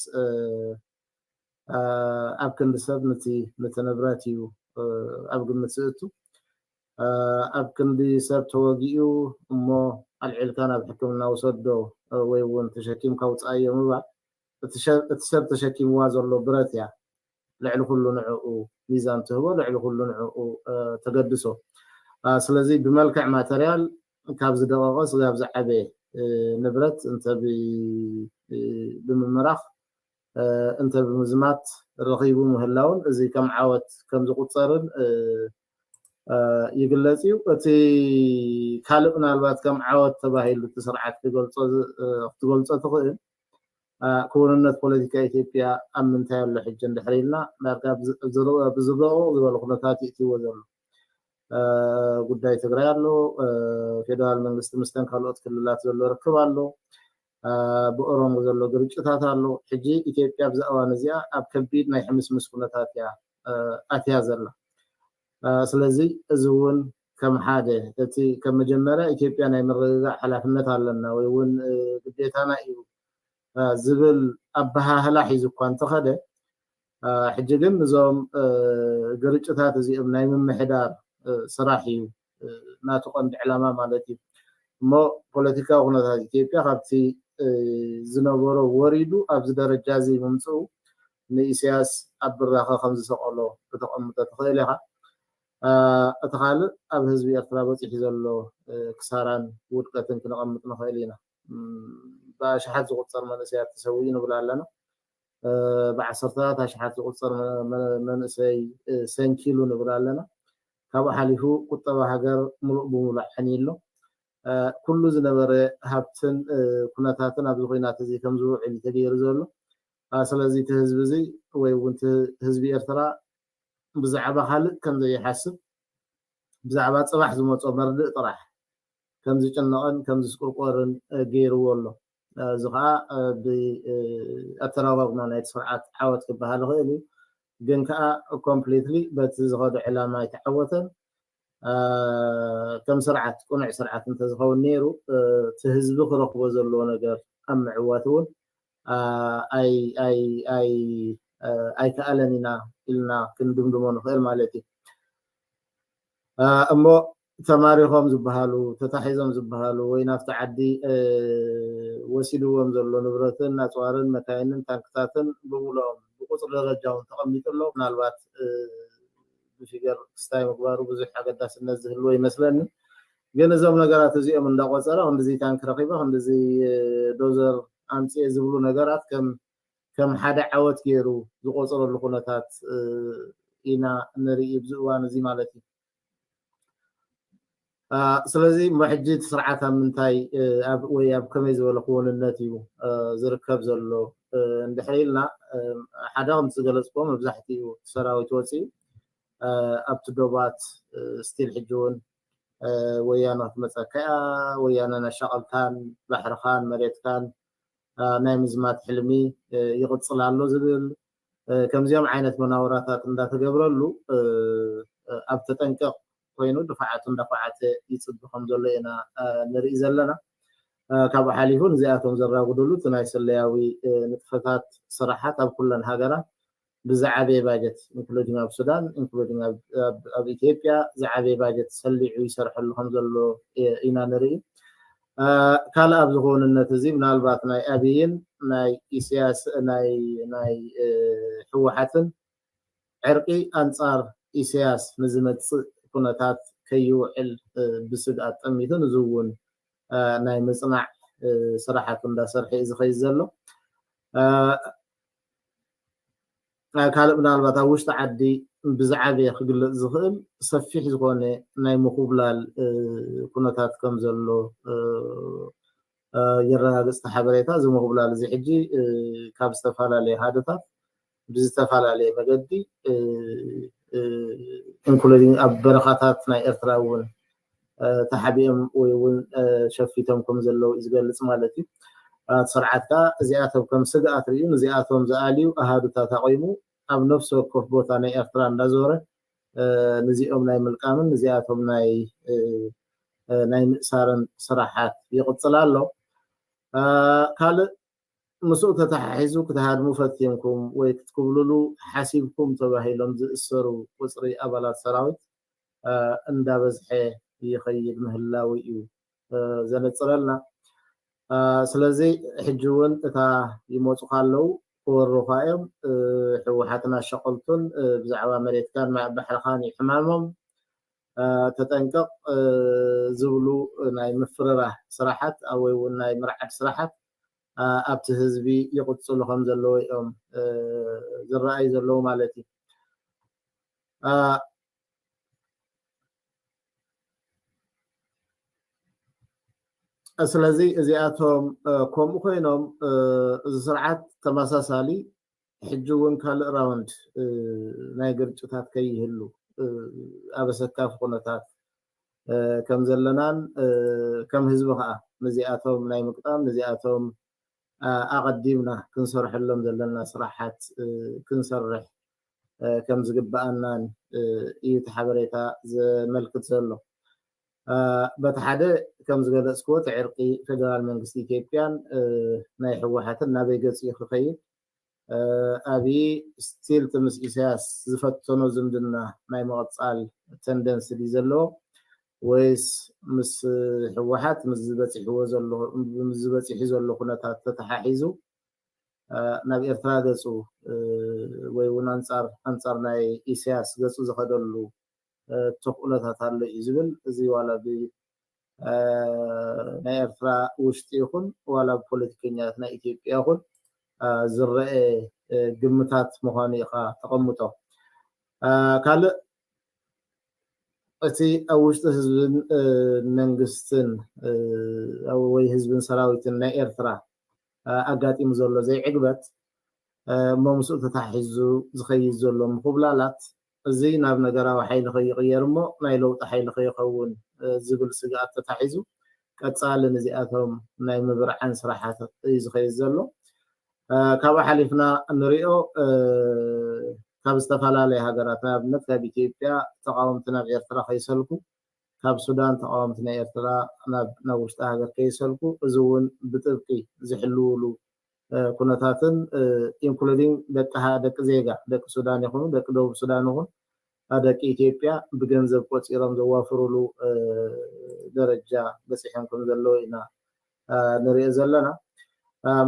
Speaker 3: ኣብ ክንዲ ሰብ ነቲ ንብረት እዩ ኣብ ግምት ዝእቱ ኣብ ክንዲ ሰብ ተወጊኡ እሞ ኣልዒልካ ናብ ሕክምና ውሰዶ ወይ እውን ተሸኪምካ ውፃእዮ ምባል እቲ ሰብ ተሸኪምዋ ዘሎ ብረት እያ ልዕሊ ኩሉ ንዕኡ ሚዛን ትህቦ ልዕሊ ኩሉ ንዕኡ ተገድሶ ስለዚ ብመልክዕ ማተርያል ካብ ዝደቐቐ ስጋብ ዝዓበየ ንብረት እንተ ብምምራኽ እንተ ብምዝማት ረኺቡ ምህላውን እዚ ከም ዓወት ከም ዝቁፀርን ይግለጽ እዩ እቲ ካልእ ምናልባት ከም ዓወት ተባሂሉ እቲ ስርዓት ክትገልፆ ትኽእል ክውንነት ፖለቲካ ኢትዮጵያ ኣብ ምንታይ ኣሎ ሕጂ እንድሕር ኢልና ዳርጋ ብዝረቑ ዝበሉ ኩነታት ይእትይዎ ዘሎ ጉዳይ ትግራይ ኣሎ ፌደራል መንግስቲ ምስተን ካልኦት ክልላት ዘሎ ርክብ ኣሎ ብኦሮሞ ዘሎ ግርጭታት ኣሎ ሕጂ ኢትዮጵያ ብዛ እዋን እዚኣ ኣብ ከቢድ ናይ ሕምስምስ ኩነታት እያ ኣትያ ዘላ ስለዚ እዚ እውን ከም ሓደ እቲ ከም መጀመርያ ኢትዮጵያ ናይ ምርግጋዕ ሓላፍነት ኣለና ወይ እውን ግዴታና እዩ ዝብል ኣበሃህላ ሒዙ እኳ እንተኸደ ሕጂ ግን እዞም ግርጭታት እዚኦም ናይ ምምሕዳር ስራሕ እዩ ናቱ ቀንዲ ዕላማ ማለት እዩ እሞ ፖለቲካዊ ኩነታት ኢትዮጵያ ካብቲ ዝነበሮ ወሪዱ ኣብዚ ደረጃ እዚ ምምፅኡ ንኢሳያስ ኣብ ብራኸ ከም ዝሰቐሎ ክተቐምጦ ትኽእል ኢኻ እቲ ካልእ ኣብ ህዝቢ ኤርትራ በፂሑ ዘሎ ክሳራን ውድቀትን ክንቐምጥ ንኽእል ኢና باشحات زغصر منسيات تسوي نقول لنا بعصرتات اشحات زغصر منسي سنكيلو نقول لنا كابو حليفو قطبة هاجر ملؤ بملؤ حنيلو كل زنبرة هابتن كناتاتن أبو غينات زي كم زوج اللي تغير زولو سلازي تهزب زي ويونت هزبي إرترا بزعبة خالد كم زي حسب بزعبات صباح زموت مرد طرح كم زي جنقن كم زي سكرقورن غير والله زغا بأتراوغنا نايت سرعات حاوت كبهال غيلي جنكا كومبليتلي بتزغد علامة يتحوتن كم سرعة قنع سرعة انت زخون نيرو تهزب خرق زلو نجر ام عواتون اي كألننا إلنا كندمدمون خير مالتي امو تماريخهم زبهالو تتحيزهم زبهالو ويناف تعدي وسيلوهم زلو نبرتن ناتوارن مكاينن تانكتاتن بمولهم بقصر درجاون تقميط له ምናልባት بفيجر ستايل مقبارو بزح حاجة داس الناس هلو يمثلن جنزهم نجارات زي من دعوة صراحة هم زي تانك رقيبة هم زي دوزر أمسي يزبلو نجارات كم حدا عوت كيرو زقصر اللقونات إنا نري بزوان زي مالتي سلازي محجد سرعة من تاي أب وياب كم يزول قون الناتيو زركب زلو ندحيلنا حداهم تجلسكم بزحتي سراوي توسي أبتدوبات ستيل حجون ويانا مسكا ويانا نشغل كان بحر خان مريت كان نايم زمات حلمي يغطس لالو زبل كم زيوم عينة مناوراتات اندا تقبرلو أبتتنكق وينو دفعات يتصدقهم زلينا نرئي زلنا كابو حاليفون زياتهم زراغو دولو تنايس اللياوي نتفتات صراحات أب كلن هاقرا بزعبي باجت including اب السودان including اب اثيوبيا زعبي باجت سليعو يسرح لهم زلو اينا نري كالا اب زغون النتزي منالبات ناي ابيين ناي اسياس ناي حوحاتن عرقي انصار اسياس نزمت كونتات كيوعل بسدات اميتن زون ناي مصنع صراحه دا سرحي اذا خيزلو كالب نالبات وشت عدي بزعبي خجل زخم صفيح زخونه ناي مقبلال كونتات كم زلو يرغس حبريتا زي مقبلال زي حجي كاب استفالالي هادتا بزتفالالي مجدي including برخاتات ناي ارتراون تحبيهم ويون شفيتهم كم زلو ازغلص مالتي سرعتها زياتهم كم سقات ريون زياتهم زاليو اهادتا تقيمو اب نفسه كف بوتا ناي ارترا اندازوره نزيهم ناي ملقامن نزياتهم ناي مسارن صراحات يقصلالو قال مسؤول تتحيزو كتهادمو فتيمكم ويكتكبللو حسيبكم تباهيلهم زئسرو وصري ابالات سراويت اندا بزحي يخيب مهلاوي زنصرلنا سلازي حجون اتا يموتو خالو ورفايم حوحاتنا شقلتون بزعوا مريت كان مع بحر خاني حمامهم تتنقق زبلو ناي مفرره صراحات او ناي مرعد صراحات ابت حزبي يقصوا لهم زلو يوم زراي زلو مالتي سلازي ازياتهم كوم خوينهم سرعات تماساسالي حجون كال راوند ناي قرچتات كيهلو ابسكاف قنتات كم زلنان كم حزبها نزياتهم ناي مقطام نزياتهم اقدمنا كنسرح لهم زلنا صراحات كنسرح كم زقبانان يتحبريتا ملكت زلو بتحدى كم زغد سكوت عرقي فدرال منغستي إثيوبيان ناي حوحاتن نابي قص يخخيل ابي ستيل تمس اساس زفتونو زمدنا ناي مقصال تندنس دي زلو ويس مس حوحات مزبصي هو زلو مزبصي حيزلو كنتات تتححيزو نابي ارترا قصو وي ونانصار ناي اساس قصو زخدلو تقولتات الله يزبل زي ولا بي ናይ ኤርትራ ውሽጢ ይኹን ዋላ ፖለቲከኛታት ናይ ኢትዮጵያ ይኹን ዝረአ ግምታት ምዃኑ ኢኻ ተቐምጦ ካልእ እቲ ኣብ ውሽጢ ህዝብን መንግስትን ወይ ህዝብን ሰራዊትን ናይ ኤርትራ ኣጋጢሙ ዘሎ ዘይዕግበት መምስኡ ተታሒዙ ዝኸይድ ዘሎ ምኹብላላት እዚ ናብ ነገራዊ ሓይሊ ከይቕየር እሞ ናይ ለውጢ ሓይሊ ከይኸውን ዝብል ስግኣት ተታሒዙ ቀፃሊ ነዚኣቶም ናይ ምብርዓን ስራሓት እዩ ዝኸይድ ዘሎ ካብኡ ሓሊፍና ንሪኦ ካብ ዝተፈላለየ ሃገራት ንኣብነት ካብ ኢትዮጵያ ተቃወምቲ ናብ ኤርትራ ከይሰልኩ ካብ ሱዳን ተቃወምቲ ናይ ኤርትራ ናብ ውሽጢ ሃገር ከይሰልኩ እዚ እውን ብጥብቂ ዝሕልውሉ ኩነታትን ኢንክሉዲንግ ደቂ ዜጋ ደቂ ሱዳን ይኹኑ ደቂ ደቡብ ሱዳን ይኹን ደቂ ኢትዮጵያ ብገንዘብ ቆፂሮም ዘዋፍርሉ ደረጃ በፂሖም ከም ዘለዎ ኢና ንሪኦ ዘለና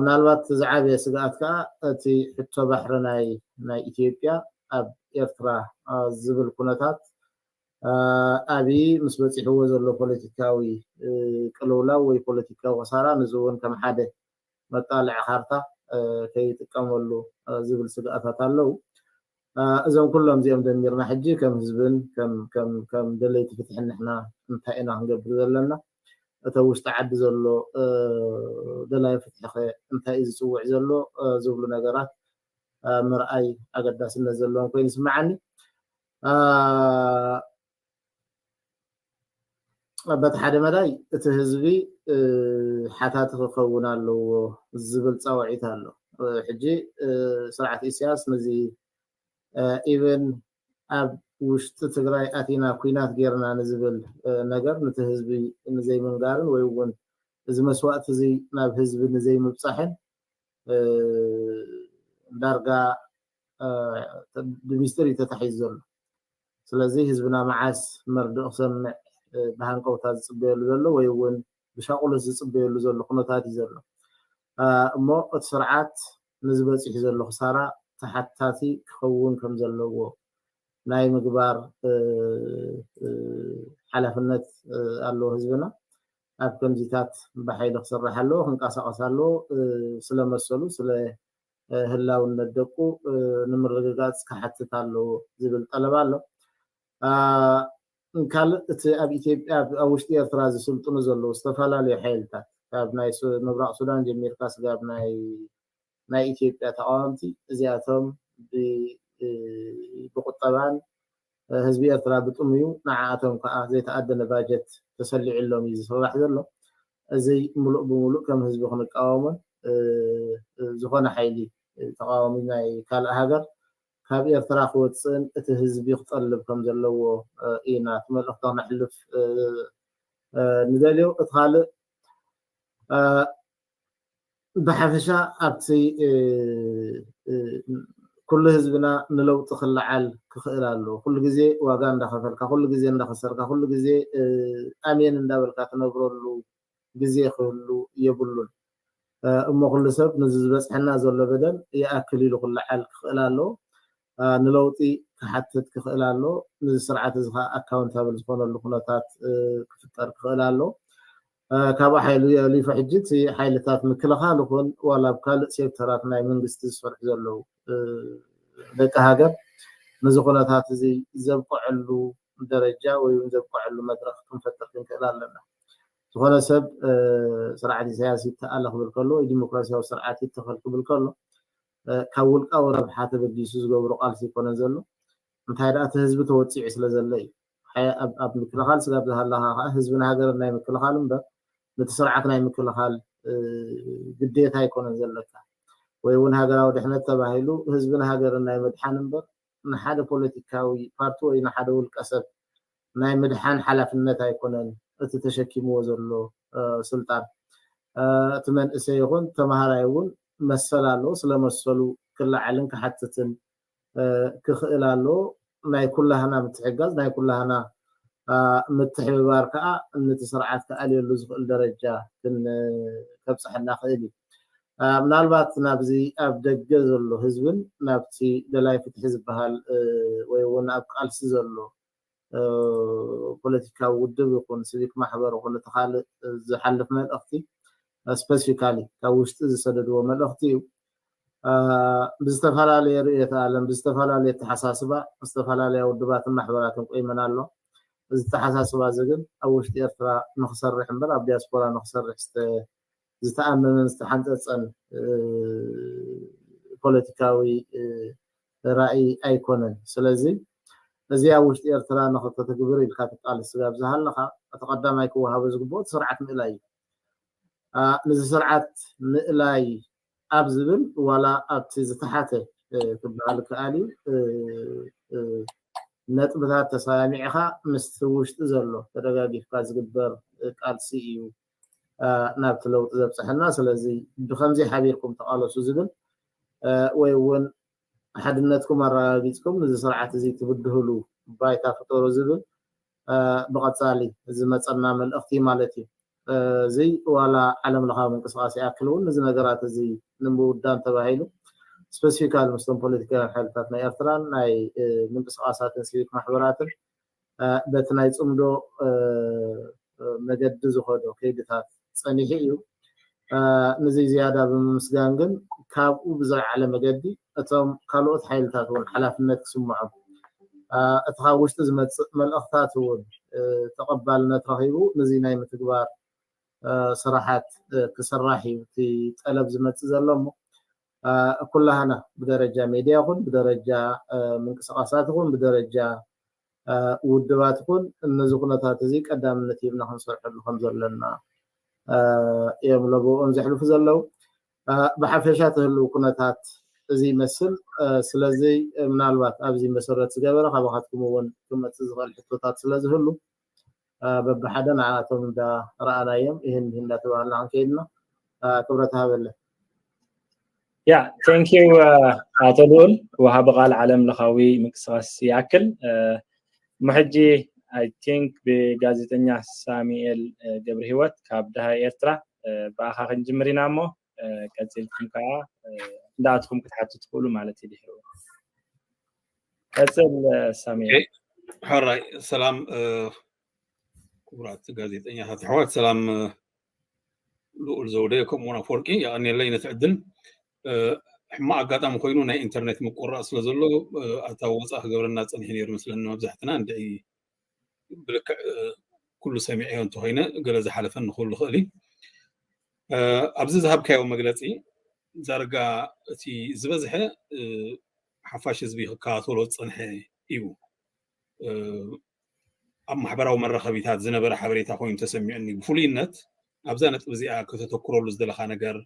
Speaker 3: ምናልባት ዝዓበየ ስግኣት ከዓ እቲ ሕቶ ባሕሪ ናይ ኢትዮጵያ ኣብ ኤርትራ ዝብል ኩነታት ኣብይ ምስ በፂሕዎ ዘሎ ፖለቲካዊ ቅልውላው ወይ ፖለቲካዊ ክሳራ ነዚ እውን ከም ሓደ መጣልዒ ካርታ ከይጥቀመሉ ዝብል ስግኣታት ኣለው እዞም ኩሎም እዚኦም ደሚርና ሕጂ ከም ህዝብን ከም ደለይቲ ፍትሕን ንሕና እንታይ ኢና ክንገብር ዘለና እተ ውሽጢ ዓዲ ዘሎ ደላይ ፍትሒ እንታይ እዩ ዝፅውዕ ዘሎ ዝብሉ ነገራት ምርኣይ ኣገዳስነት ዘለዎም ኮይኑ ይስምዓኒ በቲ ሓደ መዳይ እቲ ህዝቢ ሓታቲ ክኸውን ኣለዎ ዝብል ፃውዒት ኣሎ ሕጂ ስርዓት ኢሳያስ ነዚ ኢቨን ኣብ ውሽጢ ትግራይ ኣቲና ኩናት ጌርና ንዝብል ነገር ነቲ ህዝቢ ንዘይምንጋርን ወይ እውን እዚ መስዋእቲ እዚ ናብ ህዝቢ ንዘይምብፃሕን ዳርጋ ብሚስጥር እዩ ተታሒዙ ዘሎ ስለዚ ህዝብና መዓስ መርድእ ክሰምዕ ብሃንቀውታ ዝፅበየሉ ዘሎ ወይ እውን ብሻቁሎስ ዝፅበየሉ ዘሎ ኩነታት እዩ ዘሎ እሞ እቲ ስርዓት ንዝበፂሑ ዘሎ ክሳራ ተሓታቲ ክኸውን ከም ዘለዎ ናይ ምግባር ሓላፍነት ኣለዎ ህዝብና ኣብ ከምዚታት ብሓይሊ ክስራሕ ኣለዎ ክንቀሳቀስ ኣለዎ ስለመሰሉ ስለ ህላውነት ደቁ ንምርግጋፅ ክሓትት ኣለዎ ዝብል ጠለብ ኣሎ ካልእ እቲ ኣብ ኢትዮጵያ ኣብ ውሽጢ ኤርትራ ዝስልጥኑ ዘለዉ ዝተፈላለዩ ሓይልታት ካብ ናይ ምብራቅ ሱዳን ጀሚርካ ስጋብ ናይ ኢትዮጵያ ተቃዋምቲ እዚኣቶም ብቁጠባን ህዝቢ ኤርትራ ብጥምዩ ንዓኣቶም ከዓ ዘይተኣደነ ባጀት ተሰሊዕሎም እዩ ዝስራሕ ዘሎ እዚ ሙሉእ ብሙሉእ ከም ህዝቢ ክንቃወሞን ዝኾነ ሓይሊ ተቃዋሚ ናይ ካልእ ሃገር ካብ ኤርትራ ክወፅእን እቲ ህዝቢ ክጠልብ ከም ዘለዎ ኢና መልእኽቲ ክነሕልፍ ንደልዮ እቲ ካልእ ብሓፈሻ ኣብቲ ኩሉ ህዝብና ንለውጢ ክለዓል ክኽእል ኣለዎ ኩሉ ግዜ ዋጋ እንዳኸፈልካ ኩሉ ግዜ እንዳኸሰርካ ኩሉ ግዜ ኣሜን እንዳበልካ ትነብረሉ ግዜ ክህሉ የብሉን እሞ ኩሉ ሰብ ነዚ ዝበፅሐና ዘሎ በደል ይኣክል ኢሉ ክለዓል ክኽእል ኣለዎ ንለውጢ ክሓትት ክኽእል ኣለዎ ነዚ ስርዓት እዚ ከዓ ኣካውንታብል ዝኾነሉ ኩነታት ክፍጠር ክኽእል ኣለዎ ካብኡ ሓይሉ የሊፉ ሕጂ እቲ ሓይልታት ምክልኻል ይኹን ዋላ ኣብ ካልእ ሴክተራት ናይ መንግስቲ ዝሰርሑ ዘለዉ ደቂ ሃገር ነዚ ኩነታት እዚ ዘብቅዐሉ ደረጃ ወይ ዘብቅዐሉ መድረክ ክንፈጥር ክንክእል ኣለና ዝኾነ ሰብ ስርዓት ኢሳያስ ይተኣለ ክብል ከሎ ወይ ዲሞክራሲያዊ ስርዓት ይተኸል ክብል ከሎ ካብ ውልቃዊ ረብሓ ተበጊሱ ዝገብሮ ቃልሲ ይኮነን ዘሎ እንታይ ደኣ እቲ ህዝቢ ተወፂዑ ስለ ዘሎ እዩ ኣብ ምክልኻል ስጋብ ዝሃለካ ከዓ ህዝብን ሃገርን ናይ ምክልኻል እምበር ነቲ ስርዓት ናይ ምክልኻል ግዴታ ይኮነን ዘለካ ወይ እውን ሃገራዊ ድሕነት ተባሂሉ ህዝብን ሃገርን ናይ ምድሓን እምበር ንሓደ ፖለቲካዊ ፓርቲ ወይ ንሓደ ውልቀ ሰብ ናይ ምድሓን ሓላፍነት ኣይኮነን እቲ ተሸኪምዎ ዘሎ ስልጣን እቲ መንእሰይ ይኹን ተማሃራይ እውን መሰል ኣለዎ ስለመሰሉ ክለዓልን ክሓትትን ክኽእል ኣለዎ ናይ ኩላህና ምትሕጋዝ ናይ ኩላህና ምትሕብባር ከዓ ነቲ ስርዓት ከኣልየሉ ዝኽእል ደረጃ ከብፅሐና ክእል እዩ ምናልባት ናብዚ ኣብ ደገ ዘሎ ህዝብን ናብቲ ደላይ ፍትሒ ዝበሃል ወይ እውን ኣብ ቃልሲ ዘሎ ፖለቲካዊ ውድብ ይኹን ሲቪክ ማሕበር ይኹን ተኻልእ ዝሓልፍ መልእኽቲ ስፔሲፊካሊ ካብ ውሽጢ ዝሰደድዎ መልእኽቲ እዩ ብዝተፈላለየ ርእየተ ዓለም ብዝተፈላለየ ተሓሳስባ ዝተፈላለዩ ውድባትን ማሕበራትን ቆይመና ኣሎ እዚ ተሓሳስባ እዚ ግን ኣብ ውሽጢ ኤርትራ ንኽሰርሕ እምበር ኣብ ዲያስፖራ ንኽሰርሕ ዝተኣመነን ዝተሓንፀፀን ፖለቲካዊ ራእይ ኣይኮነን ስለዚ እዚ ኣብ ውሽጢ ኤርትራ ንኽተተግብር ኢልካ ትቃልስ ስጋብ ዝሃለኻ እቲ ቀዳማይ ክወሃቦ ዝግብኦ ስርዓት ምእላይ እዩ ነዚ ስርዓት ምእላይ ኣብ ዝብል ዋላ ኣብቲ ዝተሓተ ክበሃል ከኣል እዩ ነጥብታት ተሰሚዕኻ ምስቲ ውሽጢ ዘሎ ተደጋጊፍካ ዝግበር ቃልሲ እዩ ናብቲ ለውጢ ዘብፅሐና ስለዚ ብከምዚ ሓቢርኩም ተቃለሱ ዝብል ወይ እውን ሓድነትኩም ኣረጋጊፅኩም ነዚ ስርዓት እዚ ትብድህሉ ባይታ ፍጠሩ ዝብል ብቐፃሊ ዝመፀና መልእኽቲ ማለት እዩ እዚ ዋላ ዓለም ለኻዊ ምንቅስቃስ ይኣክል እውን ነዚ ነገራት እዚ ንምውዳን ተባሂሉ ስፔሲፊካሊ ምስቶም ፖለቲካዊ ሓይልታት ናይ ኤርትራን ናይ ምንቅስቃሳትን ሲቪክ ማሕበራትን በቲ ናይ ፅምዶ መገዲ ዝኸዶ ከይድታት ፀኒሑ እዩ ነዚ ዝያዳ ብምምስጋን ግን ካብኡ ብዝለዓለ መገዲ እቶም ካልኦት ሓይልታት እውን ሓላፍነት ክስምዖም እቲ ካብ ውሽጢ ዝመፅእ መልእኽትታት እውን ተቐባልነት ረኺቡ ነዚ ናይ ምትግባር ስራሓት ክስራሕ እዩ እቲ ጠለብ ዝመፅእ ዘሎ እሞ ኩላህና ብደረጃ ሚድያ ይኹን ብደረጃ ምንቅስቃሳት ይኹን ብደረጃ ውድባት ይኹን እነዚ ኩነታት እዚ ቀዳምነት ሂብና ክንሰርሐሉ ከም ዘለና እዮም ለብኦም ዘሕልፉ ዘለው ብሓፈሻ ትህልው ኩነታት እዚ ይመስል ስለዚ ምናልባት ኣብዚ መሰረት ዝገበረ ካባኻትኩም እውን ክመፅእ ዝኽእል ሕቶታት ስለዝህሉ በብሓደ ንዓቶም እንዳረኣናዮም ይህን እንዳተባሃልና ክንከይድና ክብረት ሃበለ
Speaker 2: ያ ቴንክ ዩ ኣቶ ልኡል ወሃብ ቃል ዓለም ለኻዊ ምንቅስቃስ ይኣክል መሕጂ I think በጋዜጠኛ ሳሙኤል ገብረ ህይወት ካብ ዳሃይ ኤርትራ ባኻ ክንጅምሪና እሞ ቀፂልኩም ከዓ እንዳኣትኩም ክትሓቱ ትኽእሉ ማለት እዩ ድሕሪ ቀፅል ሳሙኤል
Speaker 4: حراي سلام كبرات ጋዜጠኛታት ኣሕዋት ሰላም ልኡል ዘውደየኩም ሞና ፎርቂ ያኒ ለይ ነትዕድል ሕማቅ ኣጋጣሚ ኮይኑ ናይ ኢንተርኔት ምቁራፅ ስለ ዘሎ ኣታዊ ወፃእ ክገብረና ፀኒሑ ነይሩ መስለኒ መብዛሕትና እንድዒ ብልክዕ ኩሉ ሰሚዐዮ እንተኮይነ ገለ ዝሓለፈን ንክህሉ ክእል ኣብዚ ዝሃብካዮ መግለፂ ዛርጋ እቲ ዝበዝሐ ሓፋሽ ህዝቢ ክከታተሎ ዝፀንሐ እዩ ኣብ ማሕበራዊ መራኸቢታት ዝነበረ ሓበሬታ ኮይኑ ተሰሚዑኒ ብፍሉይነት ኣብዛ ነጥብ እዚኣ ከተተኩረሉ ዝደለኻ ነገር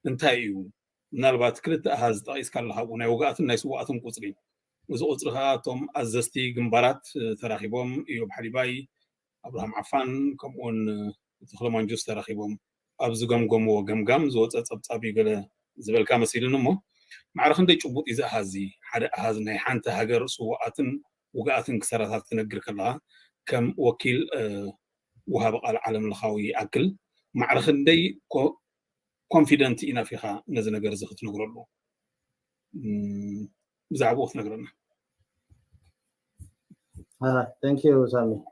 Speaker 4: እንታይ እዩ ምናልባት ክልተ ኣሃዝ ጠቒስካ ኣለካ ናይ ውግኣትን ናይ ስዋኣትን ቁፅሪ እዚ ቁፅሪ ከዓ እቶም ኣዘዝቲ ግንባራት ተራኺቦም ኢዮብ ሓሊባይ ኣብርሃም ዓፋን ከምኡውን ተክለ ማንጁስ ተራኺቦም ኣብ ዝገምገምዎ ገምጋም ዝወፀ ፀብፃብ እዩ ገለ ዝበልካ መሲሉን እሞ ማዕረ ክንደይ ጭቡጥ እዩ ዝኣሃዝ ሓደ ኣሃዝ ናይ ሓንቲ ሃገር ስዋኣትን ውግኣትን ክሰራታት ትነግር ከለካ ከም ወኪል ወሃብ ቃል ዓለም ለኻዊ ኣክል ማዕረ ክንደይ ኮንፊደንት ኢና ፊኻ ነዚ ነገር እዚ ክትነግረሉ ብዛዕባኡ ክትነግረና
Speaker 3: ثانك يو سامي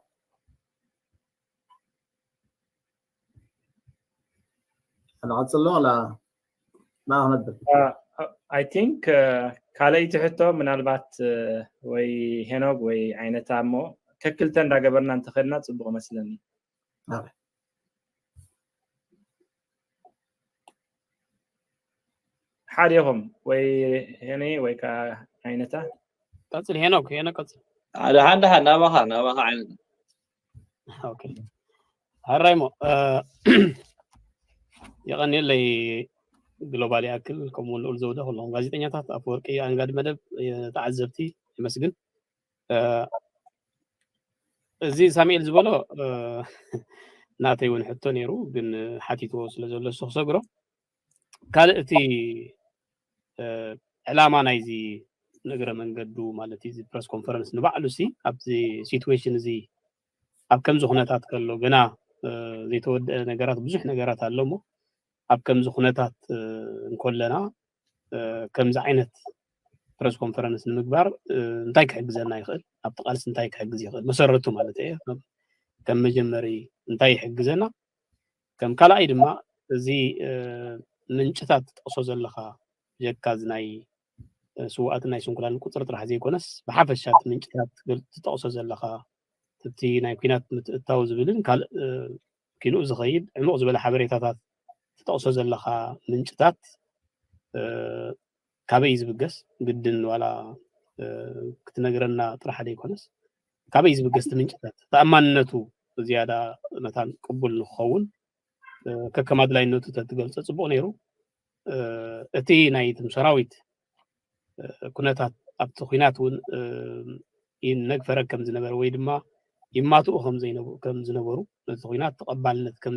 Speaker 3: انا اتصل ولا ما هنبدا
Speaker 2: I think ካለይቲ ሕቶ ምናልባት ወይ ሄኖግ ወይ ዓይነታ እሞ ከክልተ እንዳገበርና እንተኸድና ፅቡቅ መስለኒ ሓዲኹም ወይ ሄኒ ወይ ካ ዓይነታ
Speaker 5: ቀፅል ሄኖግ ቀፅል
Speaker 6: على عندها نبخة عين
Speaker 5: اوكي هرايمو يغني لي جلوبالي اكل كمون نقول زوده كلهم ጋዜጠኛታት አፈወርቂ አንጋድ መደብ ተዓዘብቲ ይመስግን እዚ ሳሙኤል ዝበሎ ናተይ እውን ሕቶ ነይሩ ግን ሓቲቶ ስለ ዘሎ ሰግሮ ካልእቲ ዕላማ ናይዚ ነገረ መንገዱ ማለት እዚ ፕሬስ ኮንፈረንስ ንባዕሉ ሲ ኣብዚ ሲቹዌሽን እዚ ኣብ ከምዚ ኩነታት ከሎ ገና ዘይተወደአ ነገራት ብዙሕ ነገራት ኣለሞ ኣብ ከምዚ ኩነታት እንኮለና ከምዚ ዓይነት بريس كونفرنس ንምግባር እንታይ ክሕግዘና ይኽእል ኣብቲ ቃልሲ እንታይ ክሕግዝ ይኽእል መሰረቱ ማለት እዩ ከም መጀመሪ እንታይ ይሕግዘና ከም ካልኣይ ድማ እዚ ምንጭታት ተጠቕሶ ዘለኻ ጀካዝ ናይ ስዋኣት ናይ ስንኩላን ቁፅሪ ጥራሕ ዘይኮነስ ብሓፈሻት ምንጭታት ተጠቕሶ ዘለኻ እቲ ናይ ኩናት ምትእታው ዝብልን ካልእ ኪሉ ዝኸይድ ዕሙቕ ዝበለ ሓበሬታታት ተጠቕሶ ዘለኻ ምንጭታት ካበይ ዝብገስ ግድን ዋላ ክትነግረና ጥራሕ ዘይኮነስ ካበይ ዝብገስ ምንጭታት ተኣማንነቱ ዝያዳ መታን ቅቡል ንኽኸውን ከከም ኣድላይነቱ ተትገልፀ ፅቡቅ ነይሩ እቲ ናይ እቶም ሰራዊት ኩነታት ኣብቲ ኩናት እውን ይነግፈረ ከም ዝነበረ ወይ ድማ ይማትኡ ከም ዝነበሩ ነቲ ኩናት ተቐባልነት ከም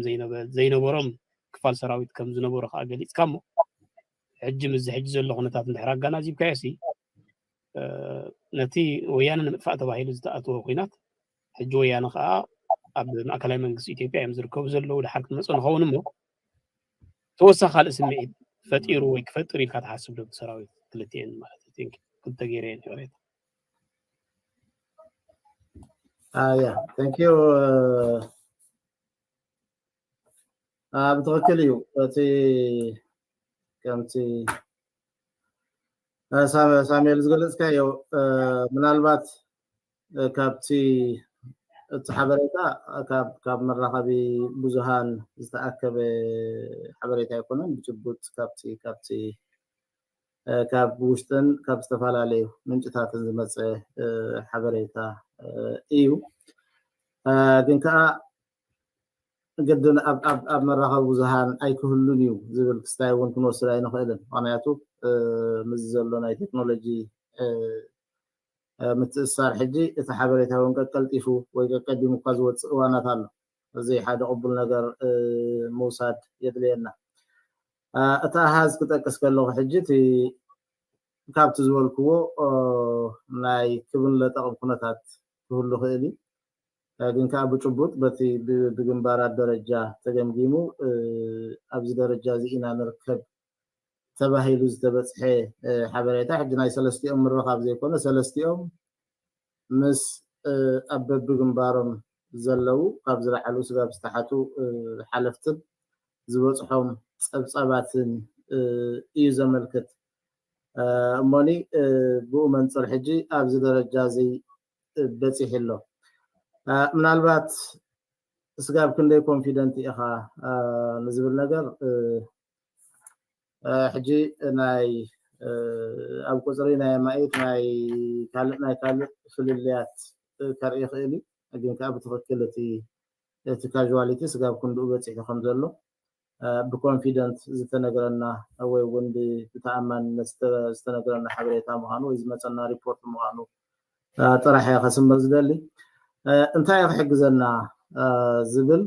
Speaker 5: ዘይነበሮም ክፋል ሰራዊት ከም ዝነበሩ ከዓ ገሊፅካ እሞ ሕጂ ምዚ ሕጂ ዘሎ ኩነታት እንድሕር ኣገናዚብካዮ ሲ ነቲ ወያነ ንምጥፋእ ተባሂሉ ዝተኣተወ ኩናት ሕጂ ወያነ ከዓ ኣብ ማእከላይ መንግስቲ ኢትዮጵያ እዮም ዝርከቡ ዘለዉ ድሓር ክመፅእ ንኸውን እሞ ተወሳኺ ካልእ ስምዒት ፈጢሩ ወይ ክፈጥር ኢልካ ትሓስብ ዶ ሰራዊት ክልቲአን ማለት እዩ ክልተ ገይረ እየን ሪኦታ
Speaker 3: ያ ቴንክ ዩ ብትክክል እዩ እቲ ከምቲ ሳሙኤል ዝገለጽካዮ ምናልባት ካብቲ እቲ ሓበሬታ ካብ መራኸቢ ብዙሃን ዝተኣከበ ሓበሬታ ኣይኮነን ብጭቡጥ ካብ ውሽጥን ካብ ዝተፈላለዩ ምንጭታትን ዝመፀ ሓበሬታ እዩ ግን ከዓ ግድን ኣብ መራኸቢ ብዙሃን ኣይክህሉን እዩ ዝብል ክስታይ እውን ክንወስድ ኣይንኽእልን ምክንያቱ ምስ ዘሎ ናይ ቴክኖሎጂ ምትእስሳር ሕጂ እቲ ሓበሬታ እውን ቀልጢፉ ወይ ቀዲሙ እኳ ዝወፅእ እዋናት ኣሎ እዚ ሓደ ቅቡል ነገር ምውሳድ የድልየና እቲ ኣሃዝ ክጠቅስ ከለኹ ሕጂ እቲ ካብቲ ዝበልክዎ ናይ ክብን ለጠቕም ኩነታት ክህሉ ክእል እዩ ግን ከዓ ብጭቡጥ በቲ ብግንባራት ደረጃ ተገምጊሙ ኣብዚ ደረጃ እዚ ኢና ንርከብ ተባሂሉ ዝተበፅሐ ሓበሬታ ሕጂ ናይ ሰለስቲኦም ምርኻብ ዘይኮነ ሰለስቲኦም ምስ ኣብ በብግንባሮም ዘለው ካብ ዝለዓሉ ስጋብ ዝተሓቱ ሓለፍትን ዝበፅሖም ፀብፀባትን እዩ ዘመልክት እሞኒ ብኡ መንፅር ሕጂ ኣብዚ ደረጃ እዚ በፂሕ ኣሎ ምናልባት ስጋብ ክንደይ ኮንፊደንት ኢኻ ንዝብል ነገር ሕጂ ናይ ኣብ ቁፅሪ ናይ ማየት ናይ ካልእ ፍልልያት ከርኢ ይኽእል እዩ ግን ከዓ ብትክክል እቲ ካዥዋሊቲ ስጋብ ክንድኡ በፂሑ ከም ዘሎ ብኮንፊደንት ዝተነገረና ወይ እውን ብተኣማንነት ዝተነገረና ሓበሬታ ምዃኑ ወይ ዝመፀና ሪፖርት ምዃኑ ጥራሕ እየ ከስምር ዝደሊ እንታይ ክሕግዘና ዝብል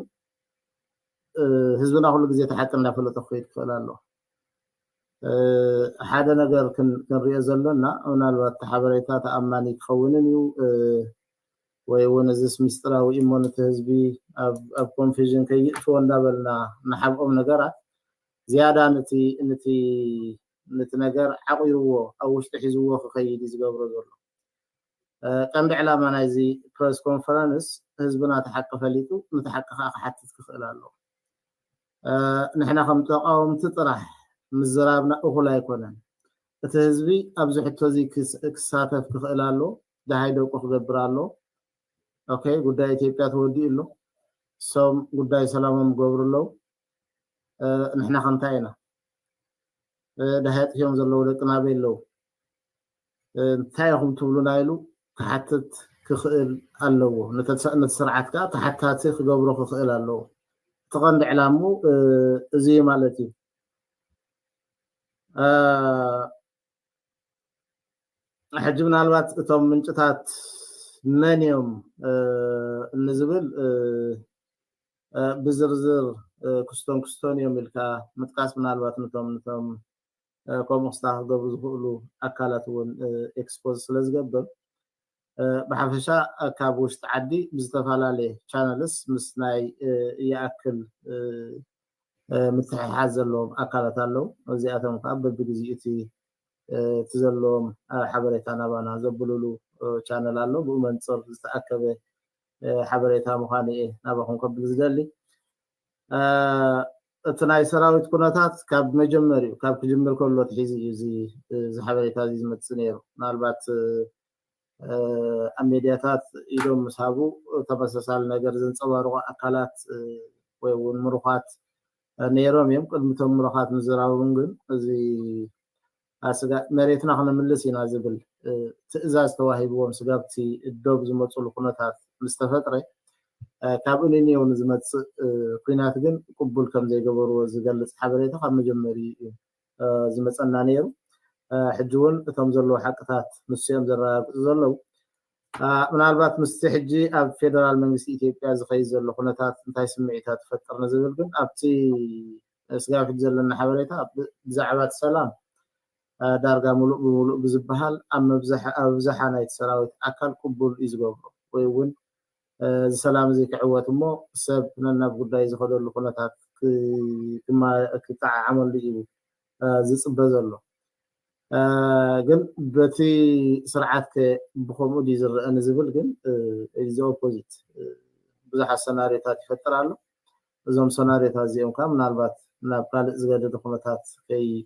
Speaker 3: ህዝብና ኩሉ ግዜ ተሓቂ እንዳፈለጠ ክኸይድ ክኽእል ኣሎ ሓደ ነገር ክንሪኦ ዘለና ምናልባት ሓበሬታ ተኣማኒ ክኸውንን እዩ ወይ እውን እዚስ ምስጢራዊ እሞ ነቲ ህዝቢ ኣብ ኮንፊዥን ከይእትዎ እንዳበልና ንሓብኦም ነገራት ዝያዳ ነቲ ነገር ዓቂርዎ ኣብ ውሽጢ ሒዝዎ ክኸይድ ዝገብሮ ዘሎ ቀንዲ ዕላማ ናይዚ ፕሬስ ኮንፈረንስ ህዝብና ተሓቂ ፈሊጡ ንተሓቂ ከዓ ክሓትት ክኽእል ኣሎ ንሕና ከም ተቃወምቲ ጥራሕ ምዝራብና እኹል ኣይኮነን እቲ ህዝቢ ኣብዚ ሕቶ እዚ ክሳተፍ ክኽእል ኣሎ ዳሃይ ደቁ ክገብር ኣሎ ኦኬ ጉዳይ ኢትዮጵያ ተወዲኡ ኣሎ ሶም ጉዳይ ሰላሞም ገብሩ ኣለው ንሕና ከምታይ ኢና ዳሃይ ጥዮም ዘለው ደቅና በለው እንታይ ኢኹም ትብሉና ኢሉ ክሓትት ክኽእል ኣለዎ ነቲ ስርዓት ከዓ ተሓታቲ ክገብሮ ክኽእል ኣለዎ እቲ ቀንዲ ዕላሙ እዚ ማለት እዩ ሕጂ ምናልባት እቶም ምንጭታት መን እዮም እንዝብል ብዝርዝር ክስቶን እዮም ኢልካ ምጥቃስ ምናልባት ነቶም ከምኡ ክገብሩ ዝኽእሉ ኣካላት እውን ኤክስፖዝ ስለዝገብር ብሓፈሻ ካብ ውሽጢ ዓዲ ብዝተፈላለየ ቻነልስ ምስ ናይ ይኣክል ምትሕሓዝ ዘለዎም ኣካላት ኣለው እዚኣቶም ከዓ በቢግዜኡ እቲ تزلهم حبريتا نبانا زبلولو channel አለው በመንጽር ተአከበ حبريታ مخاني نباهم قبل زدلي እትናይ ሰራዊት ኩነታት ካብ መጀመሪያው ካብ ክጅምር ከሎ ትሒዚ እዚ ዝሐበሬታ እዚ ዝመጽእ ነይሩ ምናልባት አሜዲያታት ኢዶም ምሳቡ ተመሳሳል ነገር ዘንጸባርቁ አካላት ወይ ምሩኻት ነይሮም እዮም ቅድምቶም ምሩኻት ምዝራውን ግን እዚ አስጋ መሬትና ክንምልስ ኢና ዝብል ትእዛዝ ተዋሂብዎም ስጋብቲ እዶብ ዝመጽሉ ኩነታት ምስተፈጥረ ካብ እኔኔው ዝመጽእ ኩናት ግን ቅቡል ከም ዘይገበሩ ዝገልጽ ሓበሬታ ካብ መጀመሪ ዝመጸና ነይሩ ሕጅውን እቶም ዘለዎ ሓቅታት ምስዮም ዘረጋግጽ ዘለው ምናልባት ምስቲ ሕጂ ኣብ ፌደራል መንግስቲ ኢትዮጵያ ዝኸይ ዘሎ ኩነታት እንታይ ስምዒታት ተፈጠርነ ዝብል ግን ኣብቲ ስጋብ ሕጂ ዘለና ሓበሬታ ብዛዕባ ሰላም ዳርጋ ሙሉእ ብሙሉእ ብዝበሃል ኣብ መብዛሓ ናይ ሰራዊት ኣካል ቅቡል እዩ ዝገብሮ ወይ እውን ሰላም እዚ ክዕወት እሞ ሰብ ነናብ ጉዳይ ዝኸደሉ ኩነታት ክተዓዓመሉ እዩ ዝጽበ ዘሎ ግን በቲ ስርዓት ብኸምኡ ዲ ዝረአን ዝብል ግን እዚ ኦፖዚት ብዙሓት ሰናሪዮታት ይፈጥራሉ እዞም ሰናሪዮታት እዚኦም ካብ ምናልባት ናብ ካልእ ዝገደዱ ኩነታት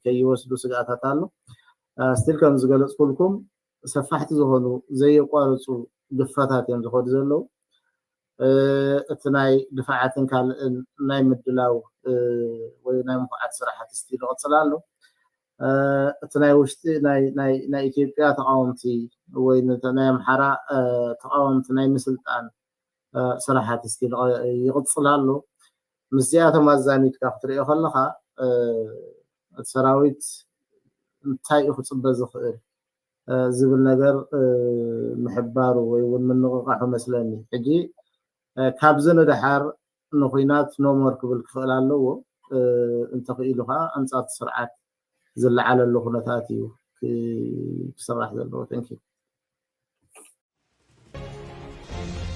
Speaker 3: ከይወስዱ ስጋኣታት ኣሎ ስቲል ከም ዝገለጽኩልኩም ሰፋሕቲ ዝኾኑ ዘየቋርጹ ግፋታት እዮም ዝኸዱ ዘለው እቲ ናይ ድፋዓትን ካልእ ናይ ምድላው ወይ ናይ ምኹዓት ስራሕቲ ስቲል ይቕጽላሉ እቲ ናይ ውሽጢ ናይ ኢትዮጵያ ተቃወምቲ ወይ ናይ አምሓራ ተቃወምቲ ናይ ምስልጣን ስራሕቲ ስቲል ይቕጽላሉ ምስያቶም አዛሚት ካፍትሪኦ ከለኻ ሰራዊት እንታይ ይኽጽበ ዝኽእል ዝብል ነገር ምሕባሩ ወይ እውን ምንቕቃሑ መስለኒ ሕጂ ካብዚ ንድሓር ንኹይናት ኖሞር ክብል ክኽእል ኣለዎ እንተኽኢሉ ከዓ ኣንጻር ስርዓት ዝለዓለሉ ኩነታት እዩ ክስራሕ ዘለዎ። ቴንክ ዩ